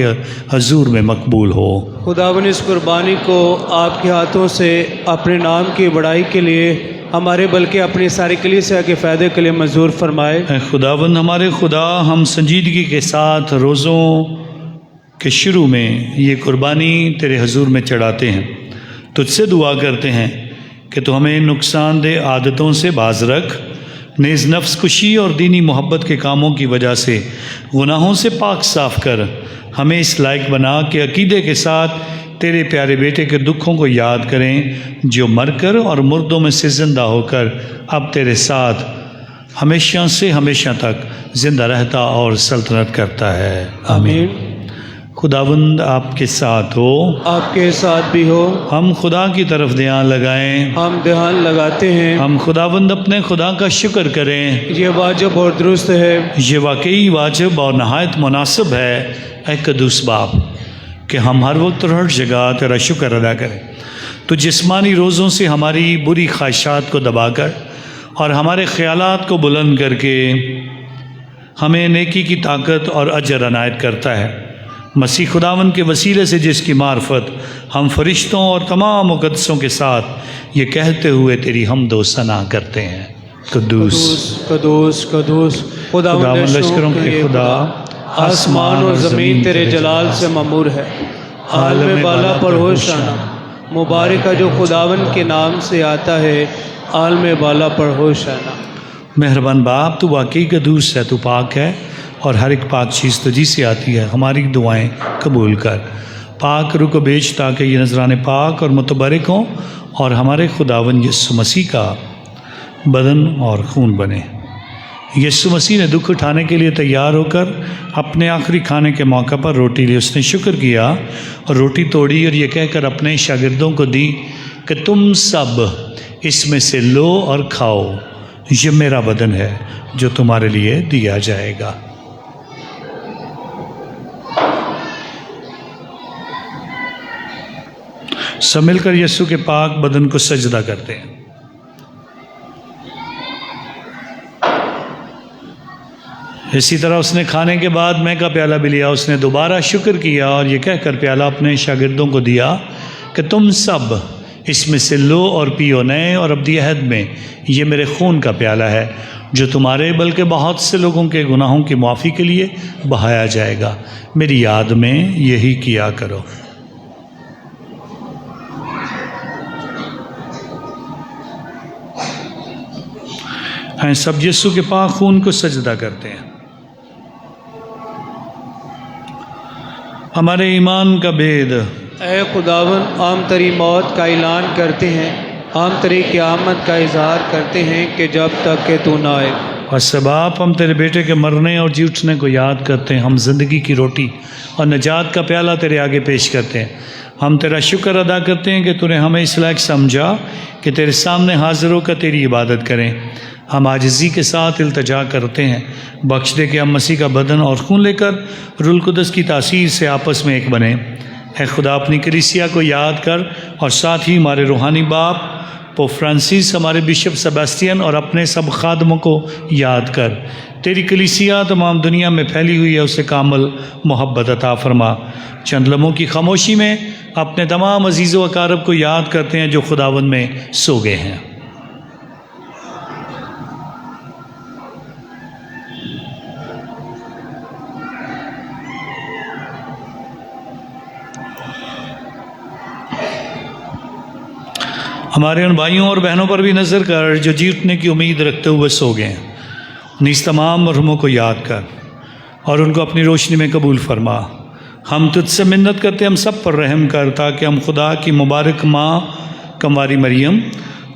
D: हजूर में मकबूल हो।
F: खुदावन इस कुर्बानी को आपके हाथों से अपने नाम की बड़ाई के लिए हमारे बल्कि अपनी सारी कलीसिया के फ़ायदे के लिए मंजूर फरमाए।
D: ऐ खुदाबंद हमारे खुदा, हम संजीदगी के साथ रोज़ों के शुरू में ये कुर्बानी तेरे हजूर में चढ़ाते हैं। तुझसे दुआ करते हैं कि तू हमें नुकसानदेह आदतों से बाज रख, नेज़ नफ्स खुशी और दीनी मोहब्बत के कामों की वजह से गुनाहों से पाक साफ कर हमें इस लायक बना कि अकीदे के साथ तेरे प्यारे बेटे के दुखों को याद करें, जो मरकर और मुर्दों में से ज़िंदा होकर अब तेरे साथ हमेशा से हमेशा तक ज़िंदा रहता और सल्तनत करता है। आमीन। खुदावंद आपके साथ हो,
F: आपके साथ भी हो।
D: हम खुदा की तरफ ध्यान लगाएं।
F: हम ध्यान लगाते हैं।
D: हम खुदावंद अपने खुदा का शुक्र करें।
F: ये वाजिब और दुरुस्त है।
D: ये वाकई वाजिब और नहायत मुनासिब है ऐ कदूस बाप कि हम हर वक्त और हर जगह तेरा शुक्र अदा करें। तो जिस्मानी रोज़ों से हमारी बुरी ख्वाहिशात को दबाकर और हमारे ख़यालात को बुलंद करके हमें नेकी की ताकत और अजर अनायत करता है। मसीह खुदावन के वसीले से जिसकी मार्फत हम फरिश्तों और तमाम मुक़द्दसों के साथ ये कहते हुए तेरी हमद व सना करते हैं, कद्दूस
F: कदूस कदूस
D: खुदावन लश्करों के खुदा,
F: आसमान और ज़मीन तेरे जलाल से ममूर है। आलम बाला पर होशाना, मुबारक है जो खुदावन के नाम से आता है। आलम बाला पर होशाना।
D: मेहरबान बाप, तू वाकई कद्दूस है, तू पाक है और हर एक पाक चीज़ तुझी से आती है। हमारी दुआएं कबूल कर। पाक रुक बेच ताकि ये नजराने पाक और मुतबरक हों और हमारे खुदावन यीशु मसीह का बदन और खून बने। यीशु मसीह ने दुख उठाने के लिए तैयार होकर अपने आखिरी खाने के मौका पर रोटी ली। उसने शुक्र किया और रोटी तोड़ी और ये कहकर अपने शागिर्दों को दी कि तुम सब इसमें से लो और खाओ, ये मेरा बदन है जो तुम्हारे लिए दिया जाएगा। सब मिलकर यीशु के पाक बदन को सजदा करते हैं। इसी तरह उसने खाने के बाद मैं का प्याला भी लिया। उसने दोबारा शुक्र किया और ये कहकर प्याला अपने शागिर्दों को दिया कि तुम सब इसमें से लो और पियो। नए और अब्दी अहद में ये मेरे खून का प्याला है जो तुम्हारे बल्कि बहुत से लोगों के गुनाहों की माफ़ी के लिए बहाया जाएगा। मेरी याद में यही किया करो। हैं सब यीशु के पाक खून को सजदा करते हैं। हमारे ईमान का भेद।
F: ऐ खुदावन, हम तेरी मौत का ऐलान करते हैं, हम तेरी क़यामत का इजहार करते हैं कि जब तक कि तू ना आए।
D: और सबाब हम तेरे बेटे के मरने और जी उठने को याद करते हैं। हम ज़िंदगी की रोटी और नजात का प्याला तेरे आगे पेश करते हैं। हम तेरा शुक्र अदा करते हैं कि तूने हमें इस लायक समझा कि तेरे सामने हाजिर होकर तेरी इबादत करें। हम आजिज़ी के साथ इल्तजा करते हैं, बख्श दे कि हम मसीह का बदन और खून लेकर रूहुल कुद्दस की तासीर से आपस में एक बने। है खुदा, अपनी कलीसिया को याद कर और साथ ही हमारे रूहानी बाप पोप फ्रांसिस, हमारे बिशप सेबेस्टियन और अपने सब खादमों को याद कर। तेरी कलीसिया तमाम दुनिया में फैली हुई है, उसे कामल मोहब्बत अता फरमा। चंद लम्हों की खामोशी में अपने तमाम अजीज़ व अकारब को याद करते हैं जो खुदावन में सो गए हैं। हमारे उन भाइयों और बहनों पर भी नज़र कर जो जीतने की उम्मीद रखते हुए सो गए हैं। नीस तमाम मरहूमों को याद कर और उनको अपनी रोशनी में कबूल फरमा। हम तुझसे मिन्नत करते हम सब पर रहम कर, ताकि हम खुदा की मुबारक माँ कंवारी मरियम,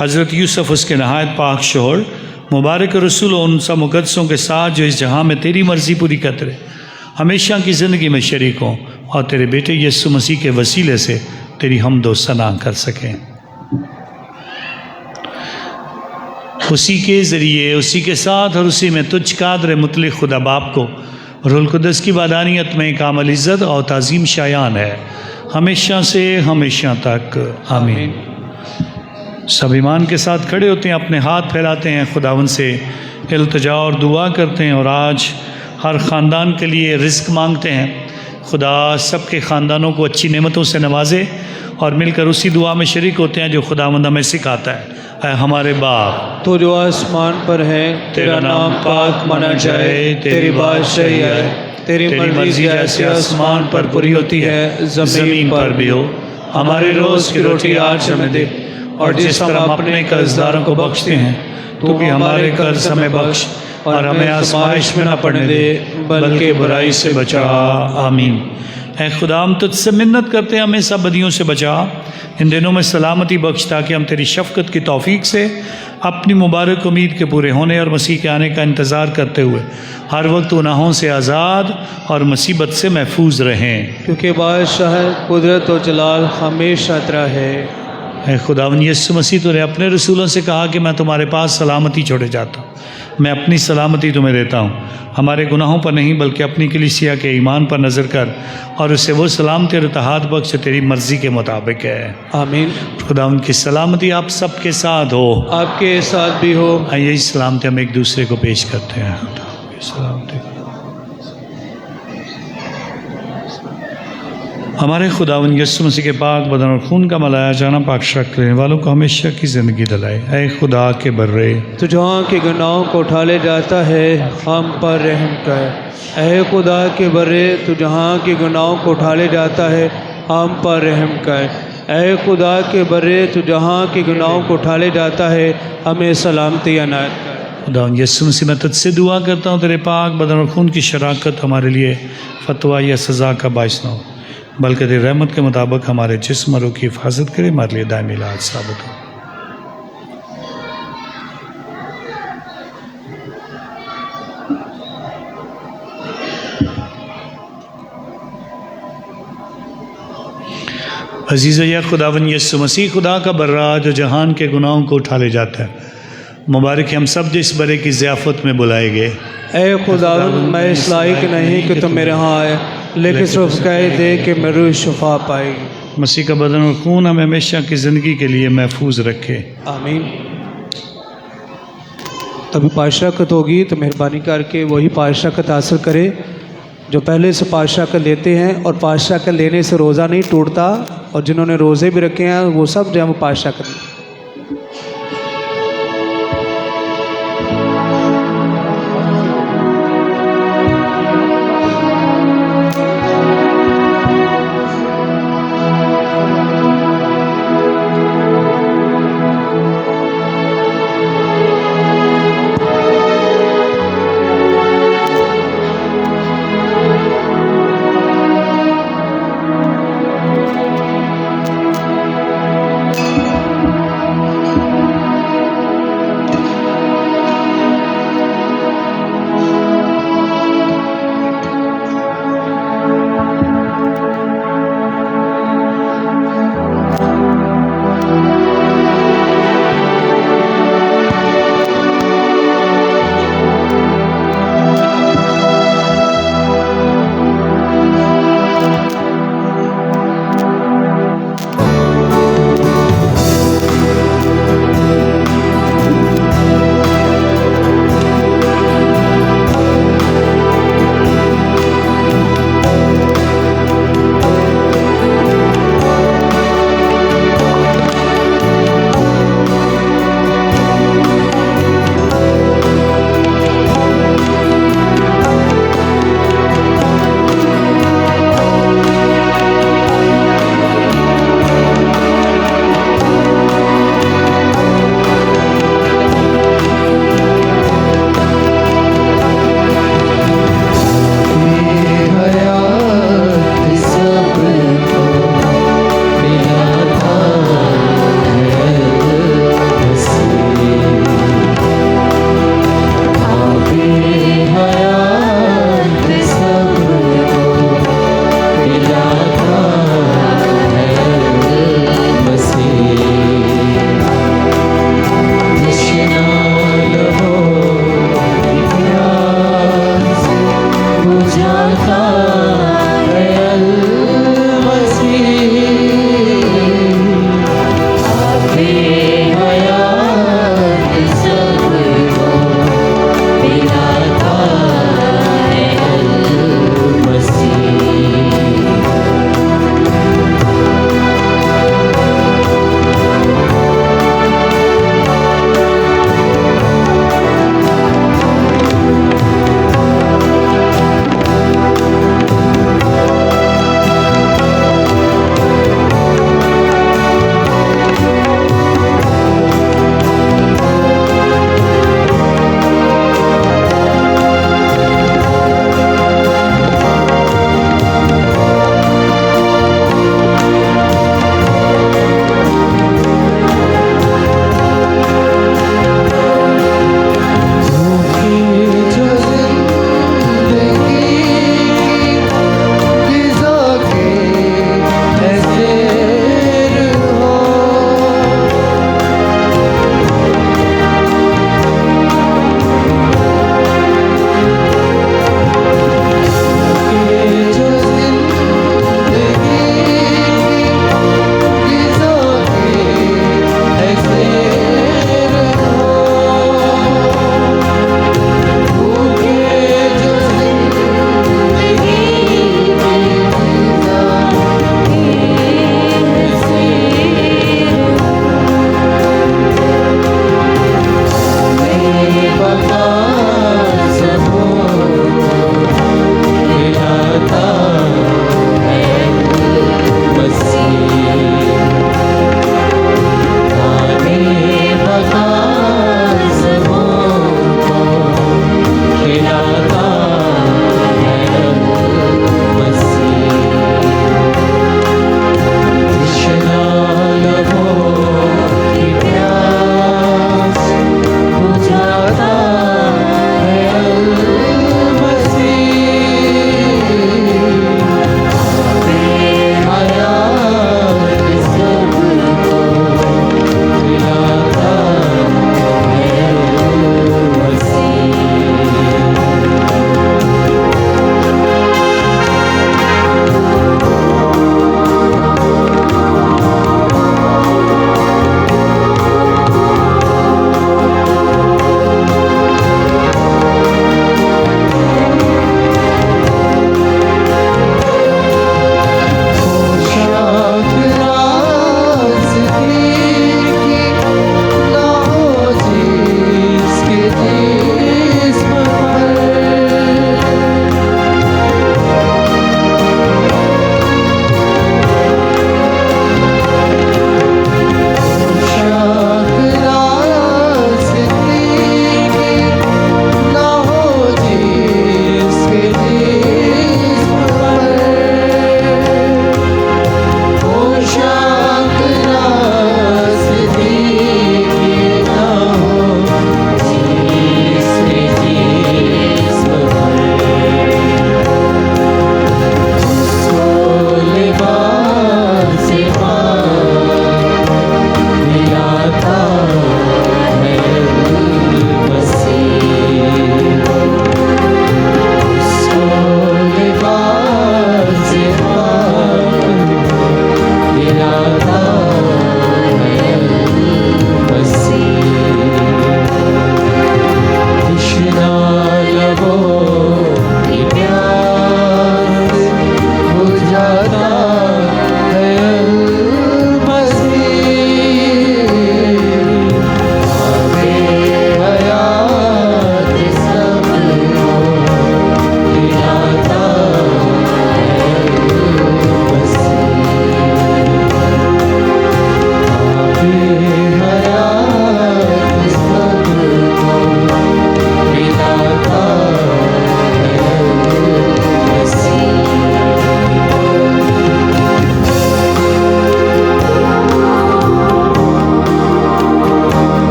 D: हज़रत यूसुफ उसके नहायत पाक शोहर, मुबारक रसूल उन सब मुक़द्दसों के साथ जो इस जहाँ में तेरी मर्ज़ी पूरी करते रहे, हमेशा की ज़िंदगी में शरीक हों और तेरे बेटे यीशु मसीह के वसीले से तेरी हमद व सना कर सकें। उसी के ज़रिए, उसी के साथ और उसी में तुझ कादर मुतलिक खुदा बाप को रूहुल कुद्दस की वादानियत में कामल इज़्ज़त और ताज़ीम शायान है हमेशा से हमेशा तक। आमीन। सब ईमान के साथ खड़े होते हैं, अपने हाथ फैलाते हैं, खुदावन से इल्तिजा और दुआ करते हैं और आज हर ख़ानदान के लिए रिज़्क मांगते हैं। खुदा सबके ख़ानदानों को अच्छी नेमतों से नवाजे और मिलकर उसी दुआ में शरीक होते हैं जो खुदावंद हमें सिखाता है। ऐ हमारे बाप,
F: तो जो आसमान पर है, तेरा नाम पाक माना जाए, तेरी बादशाही आए, तेरी मर्जी जैसे आसमान पर पूरी होती है ज़मीन पर भी हो। हमारे रोज़ की रोटी आज हमें दे, और जिस तरह हम अपने कर्जदारों को बख्शते हैं, तू भी हमारे कर्ज हमें बख्श, और हमें आजमाइश में न पड़ने दे, बल्कि बुराई से बचा। आमीन। ऐ खुदा, हम तुझसे मिन्नत करते हैं, हमें सब बदियों से बचा, इन दिनों में सलामती बख्श, ताकि हम तेरी शफ़क़त की तौफ़ीक से अपनी मुबारक उम्मीद के पूरे होने और मसीह के आने का इंतज़ार करते हुए हर वक्त गुनाहों से आज़ाद और मुसीबत से महफूज रहें। क्योंकि बादशाह कुदरत और जलाल हमेशा तेरा है।
D: ऐ खुदावंद यीशु मसीह, तूने अपने रसूलों से कहा कि मैं तुम्हारे पास सलामती छोड़े जाता हूँ, मैं अपनी सलामती तुम्हें देता हूँ। हमारे गुनाहों पर नहीं बल्कि अपनी कलीसिया के ईमान पर नज़र कर और उसे वो सलामती और इत्तेहाद बख्श जो तेरी मर्ज़ी के मुताबिक है।
F: आमीन।
D: खुदावंद की सलामती आप सबके साथ हो,
F: आपके साथ भी हो।
D: आइए इस सलामती हम एक दूसरे को पेश करते हैं। सलामती हमारे खुदावंद यीशु मसीह के पाक बदन और खून का मलाया जाना पाक शक लेने वालों को हमेशा की ज़िंदगी दिलाए। ऐ खुदा के बर्रे,
F: तो जहाँ के गुनाहों को उठा ले जाता है, हम पर रहम कर। ऐ खुदा के बर्रे, तो जहाँ के गुनाहों को उठा ले जाता है, हम पर रहम कर। ऐ खुदा के बर्रे, तो जहाँ के गुनाहों को उठा ले जाता है, हमें सलामती अनायत कर।
D: खुदावंद यीशु मसीह, मैं तुझसे दुआ करता हूँ तेरे पाक बदन और खून की शराकत हमारे लिए फतवा या सज़ा का बायस न हो, बल्कि तेरी रहमत के मुताबिक हमारे जिस्म और रूह की हिफाजत करे, हमारे लिए दायमी इलाज साबित हो। अजीज़ या खुदावंद यीशु मसीह, खुदा का बर्रा जो जहान के गुनाहों को उठा ले जाता है, मुबारक हम सब जो इस बरे की ज़ियाफ़त में बुलाए गए।
F: ऐ खुदावंद, मैं इस लायक नहीं कि तुम मेरे यहाँ आए, लेकिन सिर्फ कह दे कि मेरी रूह शिफा पाएगी।
D: मसीह का बदन और खून हमें हमेशा की ज़िंदगी के लिए महफूज रखे।
F: आमीन। तभी पाशाकत होगी, तो मेहरबानी करके वही पाशाकत हासिल करे जो पहले से पाशाकत लेते हैं, और पाशाकत लेने से रोज़ा नहीं टूटता, और जिन्होंने रोज़े भी रखे हैं वो सब जो है वो पाशाकत।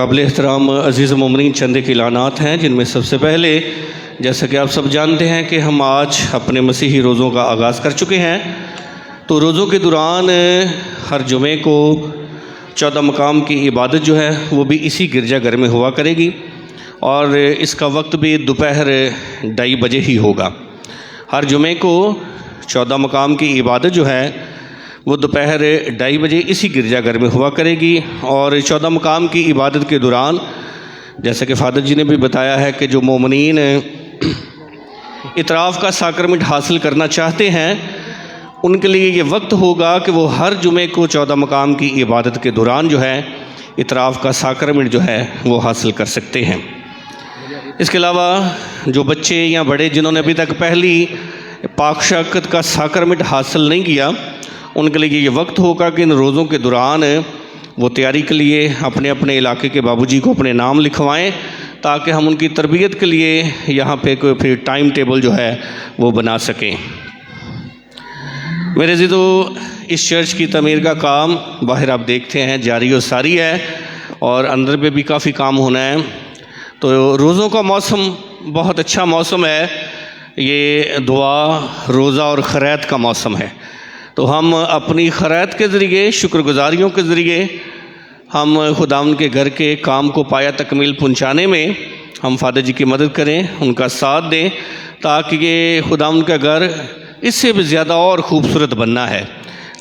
B: काबिल एहतराम अज़ीज़ मोमिनीन, चंद के ऐलानात हैं, जिनमें सबसे पहले जैसा कि आप सब जानते हैं कि हम आज अपने मसीही रोज़ों का आगाज़ कर चुके हैं। तो रोज़ों के दौरान हर जुमे को 14 मकाम की इबादत जो है वो भी इसी गिरजाघर में हुआ करेगी और इसका वक्त भी दोपहर 2:30 बजे ही होगा। हर जुमे को 14 मकाम की इबादत जो है वो दोपहर 2:30 बजे इसी गिरजाघर में हुआ करेगी। और 14 मकाम की इबादत के दौरान जैसा कि फ़ादर जी ने भी बताया है कि जो मोमिनीन इतराफ़ का साक्रमेंट हासिल करना चाहते हैं उनके लिए ये वक्त होगा कि वो हर जुमे को 14 मकाम की इबादत के दौरान जो है इतराफ़ का साक्रमेंट जो है वो हासिल कर सकते हैं। इसके अलावा जो बच्चे या बड़े जिन्होंने अभी तक पहली पाक शरकत का साक्रमेंट हासिल नहीं किया उनके लिए ये वक्त होगा कि इन रोज़ों के दौरान वो तैयारी के लिए अपने अपने इलाके के बाबूजी को अपने नाम लिखवाएं ताकि हम उनकी तरबियत के लिए यहाँ पे कोई फिर टाइम टेबल जो है वो बना सकें। मेरे ज़िदो, इस चर्च की तमीर का काम बाहर आप देखते हैं जारी और सारी है और अंदर पे भी काफ़ी काम होना है। तो रोज़ों का मौसम बहुत अच्छा मौसम है, ये दुआ, रोज़ा और खैरात का मौसम है। तो हम अपनी खैरात के ज़रिए, शुक्रगुजारियों के ज़रिए हम खुदावंद के घर के काम को पाया तकमील पहुँचाने में हम फ़ादर जी की मदद करें, उनका साथ दें ताकि ये खुदावंद का घर इससे भी ज़्यादा और ख़ूबसूरत बनना है।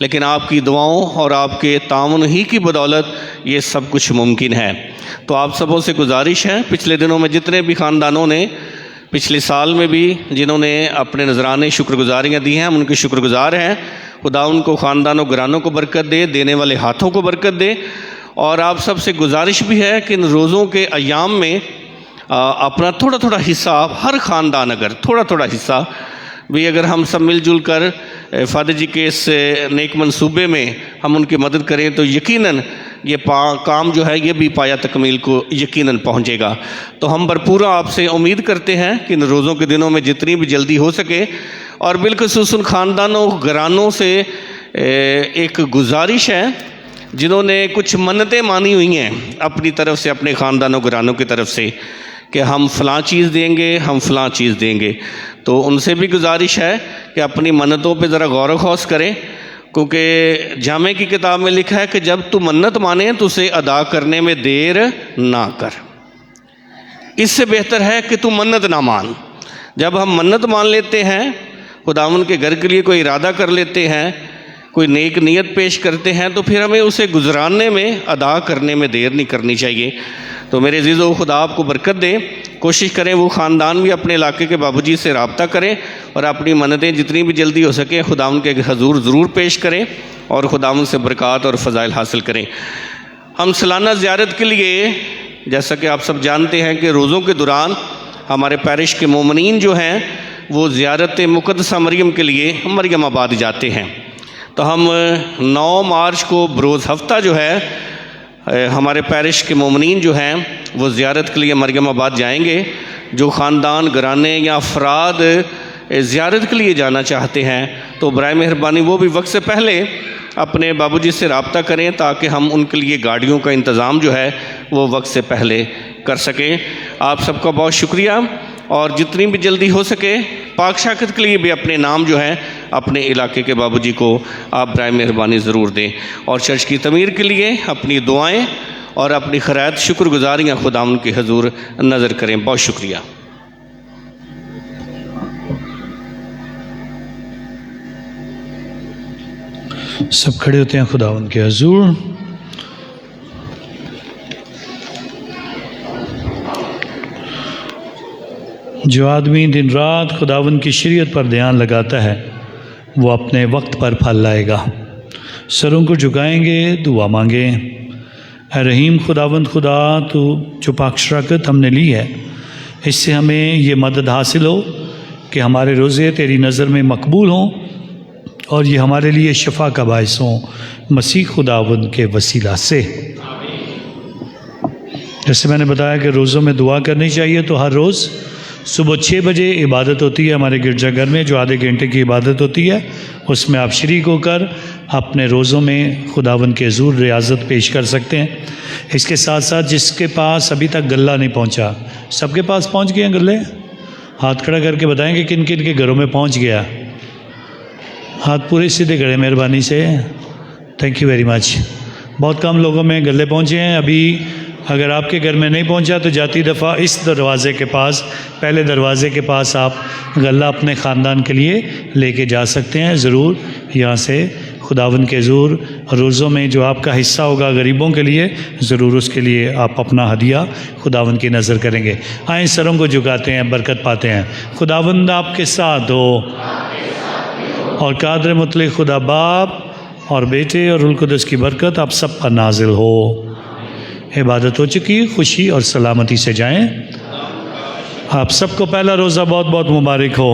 B: लेकिन आपकी दुआओं और आपके ताउन ही की बदौलत ये सब कुछ मुमकिन है। तो आप सबों से गुजारिश है, पिछले दिनों में जितने भी ख़ानदानों ने पिछले साल में भी जिन्होंने अपने नजराने शुक्रगुजारियाँ दी हैं हम उनके शुक्रगुजार हैं। खुदा उनको ख़ानदानों घरानों को बरकत दे, देने वाले हाथों को बरकत दे। और आप सबसे गुजारिश भी है कि इन रोज़ों के अयाम में अपना थोड़ा थोड़ा हिस्सा, हर ख़ानदान अगर थोड़ा थोड़ा हिस्सा भी अगर हम सब मिलजुल कर फ़ादर जी के इस नेक मंसूबे में हम उनकी मदद करें तो यकीनन ये काम जो है ये भी पाया तकमील को यकीनन पहुँचेगा। तो हम भरपूर आपसे उम्मीद करते हैं कि इन रोज़ों के दिनों में जितनी भी जल्दी हो सके और बिलखुसूस उन ख़ानदानों घरानों से एक गुजारिश है जिन्होंने कुछ मन्नतें मानी हुई हैं अपनी तरफ से, अपने ख़ानदानों घरानों की तरफ से कि हम फ़लाँ चीज़ देंगे, हम फ़लाँ चीज़ देंगे। तो उनसे भी गुजारिश है कि अपनी मन्नतों पे ज़रा गौर खौस करें, क्योंकि जामे की किताब में लिखा है कि जब तू मन्नत माने तो उसे अदा करने में देर ना कर। इससे बेहतर है कि तू मन्नत ना मान। जब हम मन्नत मान लेते हैं, खुदावंद के घर के लिए कोई इरादा कर लेते हैं, कोई नेक नीयत पेश करते हैं, तो फिर हमें उसे गुजराने में, अदा करने में देर नहीं करनी चाहिए। तो मेरे अज़ीज़ों, खुदा आपको बरकत दे। कोशिश करें वो ख़ानदान भी अपने इलाके के बाबूजी से रब्ता करें और अपनी मन्नतें जितनी भी जल्दी हो सके खुदावंद के हजूर ज़रूर पेश करें और खुदावंद से बरक़ात और फ़ज़ाइल हासिल करें। हम सालाना ज़ियारत के लिए, जैसा कि आप सब जानते हैं कि रोज़ों के दौरान हमारे पैरिश के मोमिनीन जो हैं वो ज़ियारत मुक़द्दसा मरियम के लिए मरियमाबाद जाते हैं। तो हम 9 मार्च को बरोज़ हफ्ता जो है हमारे पैरिश के मोमिनीन जो हैं वो ज़ियारत के लिए मरियमाबाद जाएंगे। जो ख़ानदान, घराने या अफराद ज़ियारत के लिए जाना चाहते हैं तो बराए मेहरबानी वो भी वक्त से पहले अपने बाबूजी से रब्ता करें ताकि हम उनके लिए गाड़ियों का इंतज़ाम जो है वो वक्त से पहले कर सकें। आप सबका बहुत शुक्रिया और जितनी भी जल्दी हो सके पाक शाकत के लिए भी अपने नाम जो है अपने इलाके के बाबूजी को आप बराए मेहरबानी ज़रूर दें और चर्च की तमीर के लिए अपनी दुआएं और अपनी खैरात शुक्रगुजारियाँ खुदावंद के हजूर नज़र करें। बहुत शुक्रिया।
D: सब खड़े होते हैं खुदावंद के हजूर। जो आदमी दिन रात खुदावंद की शरीयत पर ध्यान लगाता है वो अपने वक्त पर फल लाएगा। सरों को झुकाएंगे, दुआ मांगे। ऐ रहीम खुदावंद खुदा, तो जो पाक शराकत हमने ली है इससे हमें ये मदद हासिल हो कि हमारे रोज़े तेरी नज़र में मकबूल हों और ये हमारे लिए शफा का बायस हों मसीह खुदावंद के वसीला से। जैसे मैंने बताया कि रोज़ों में दुआ करनी चाहिए, तो हर रोज़ सुबह 6 बजे इबादत होती है हमारे गिरजाघर में, जो आधे घंटे की इबादत होती है, उसमें आप शरीक होकर अपने रोज़ों में खुदावंद के हुज़ूर रियाज़त पेश कर सकते हैं। इसके साथ साथ जिसके पास अभी तक गल्ला नहीं पहुंचा, सबके पास पहुंच गए हैं गल्ले? हाथ खड़ा करके बताएंगे किन किन के घरों में पहुंच गया। हाथ पूरे सीधे खड़े मेहरबानी से, थैंक यू वेरी मच। बहुत कम लोगों में गले पहुंचे हैं। अभी अगर आपके घर में नहीं पहुंचा तो जाती दफ़ा इस दरवाज़े के पास, पहले दरवाज़े के पास आप गला अपने ख़ानदान के लिए लेके जा सकते हैं। ज़रूर यहाँ से खुदावंद के हुज़ूर रोज़ों में जो आपका हिस्सा होगा गरीबों के लिए, ज़रूर उसके लिए आप अपना हदिया खुदावंद की नज़र करेंगे। आए सरों को झुकाते हैं, बरकत पाते हैं। खुदावंद आपके साथ हो और कादर मुतलक खुदा बाप और बेटे और रुल कुदस की बरकत आप सब पर नाजिल हो। इबादत हो चुकी, खुशी और सलामती से जाएं। आप सबको पहला रोज़ा बहुत बहुत मुबारक हो।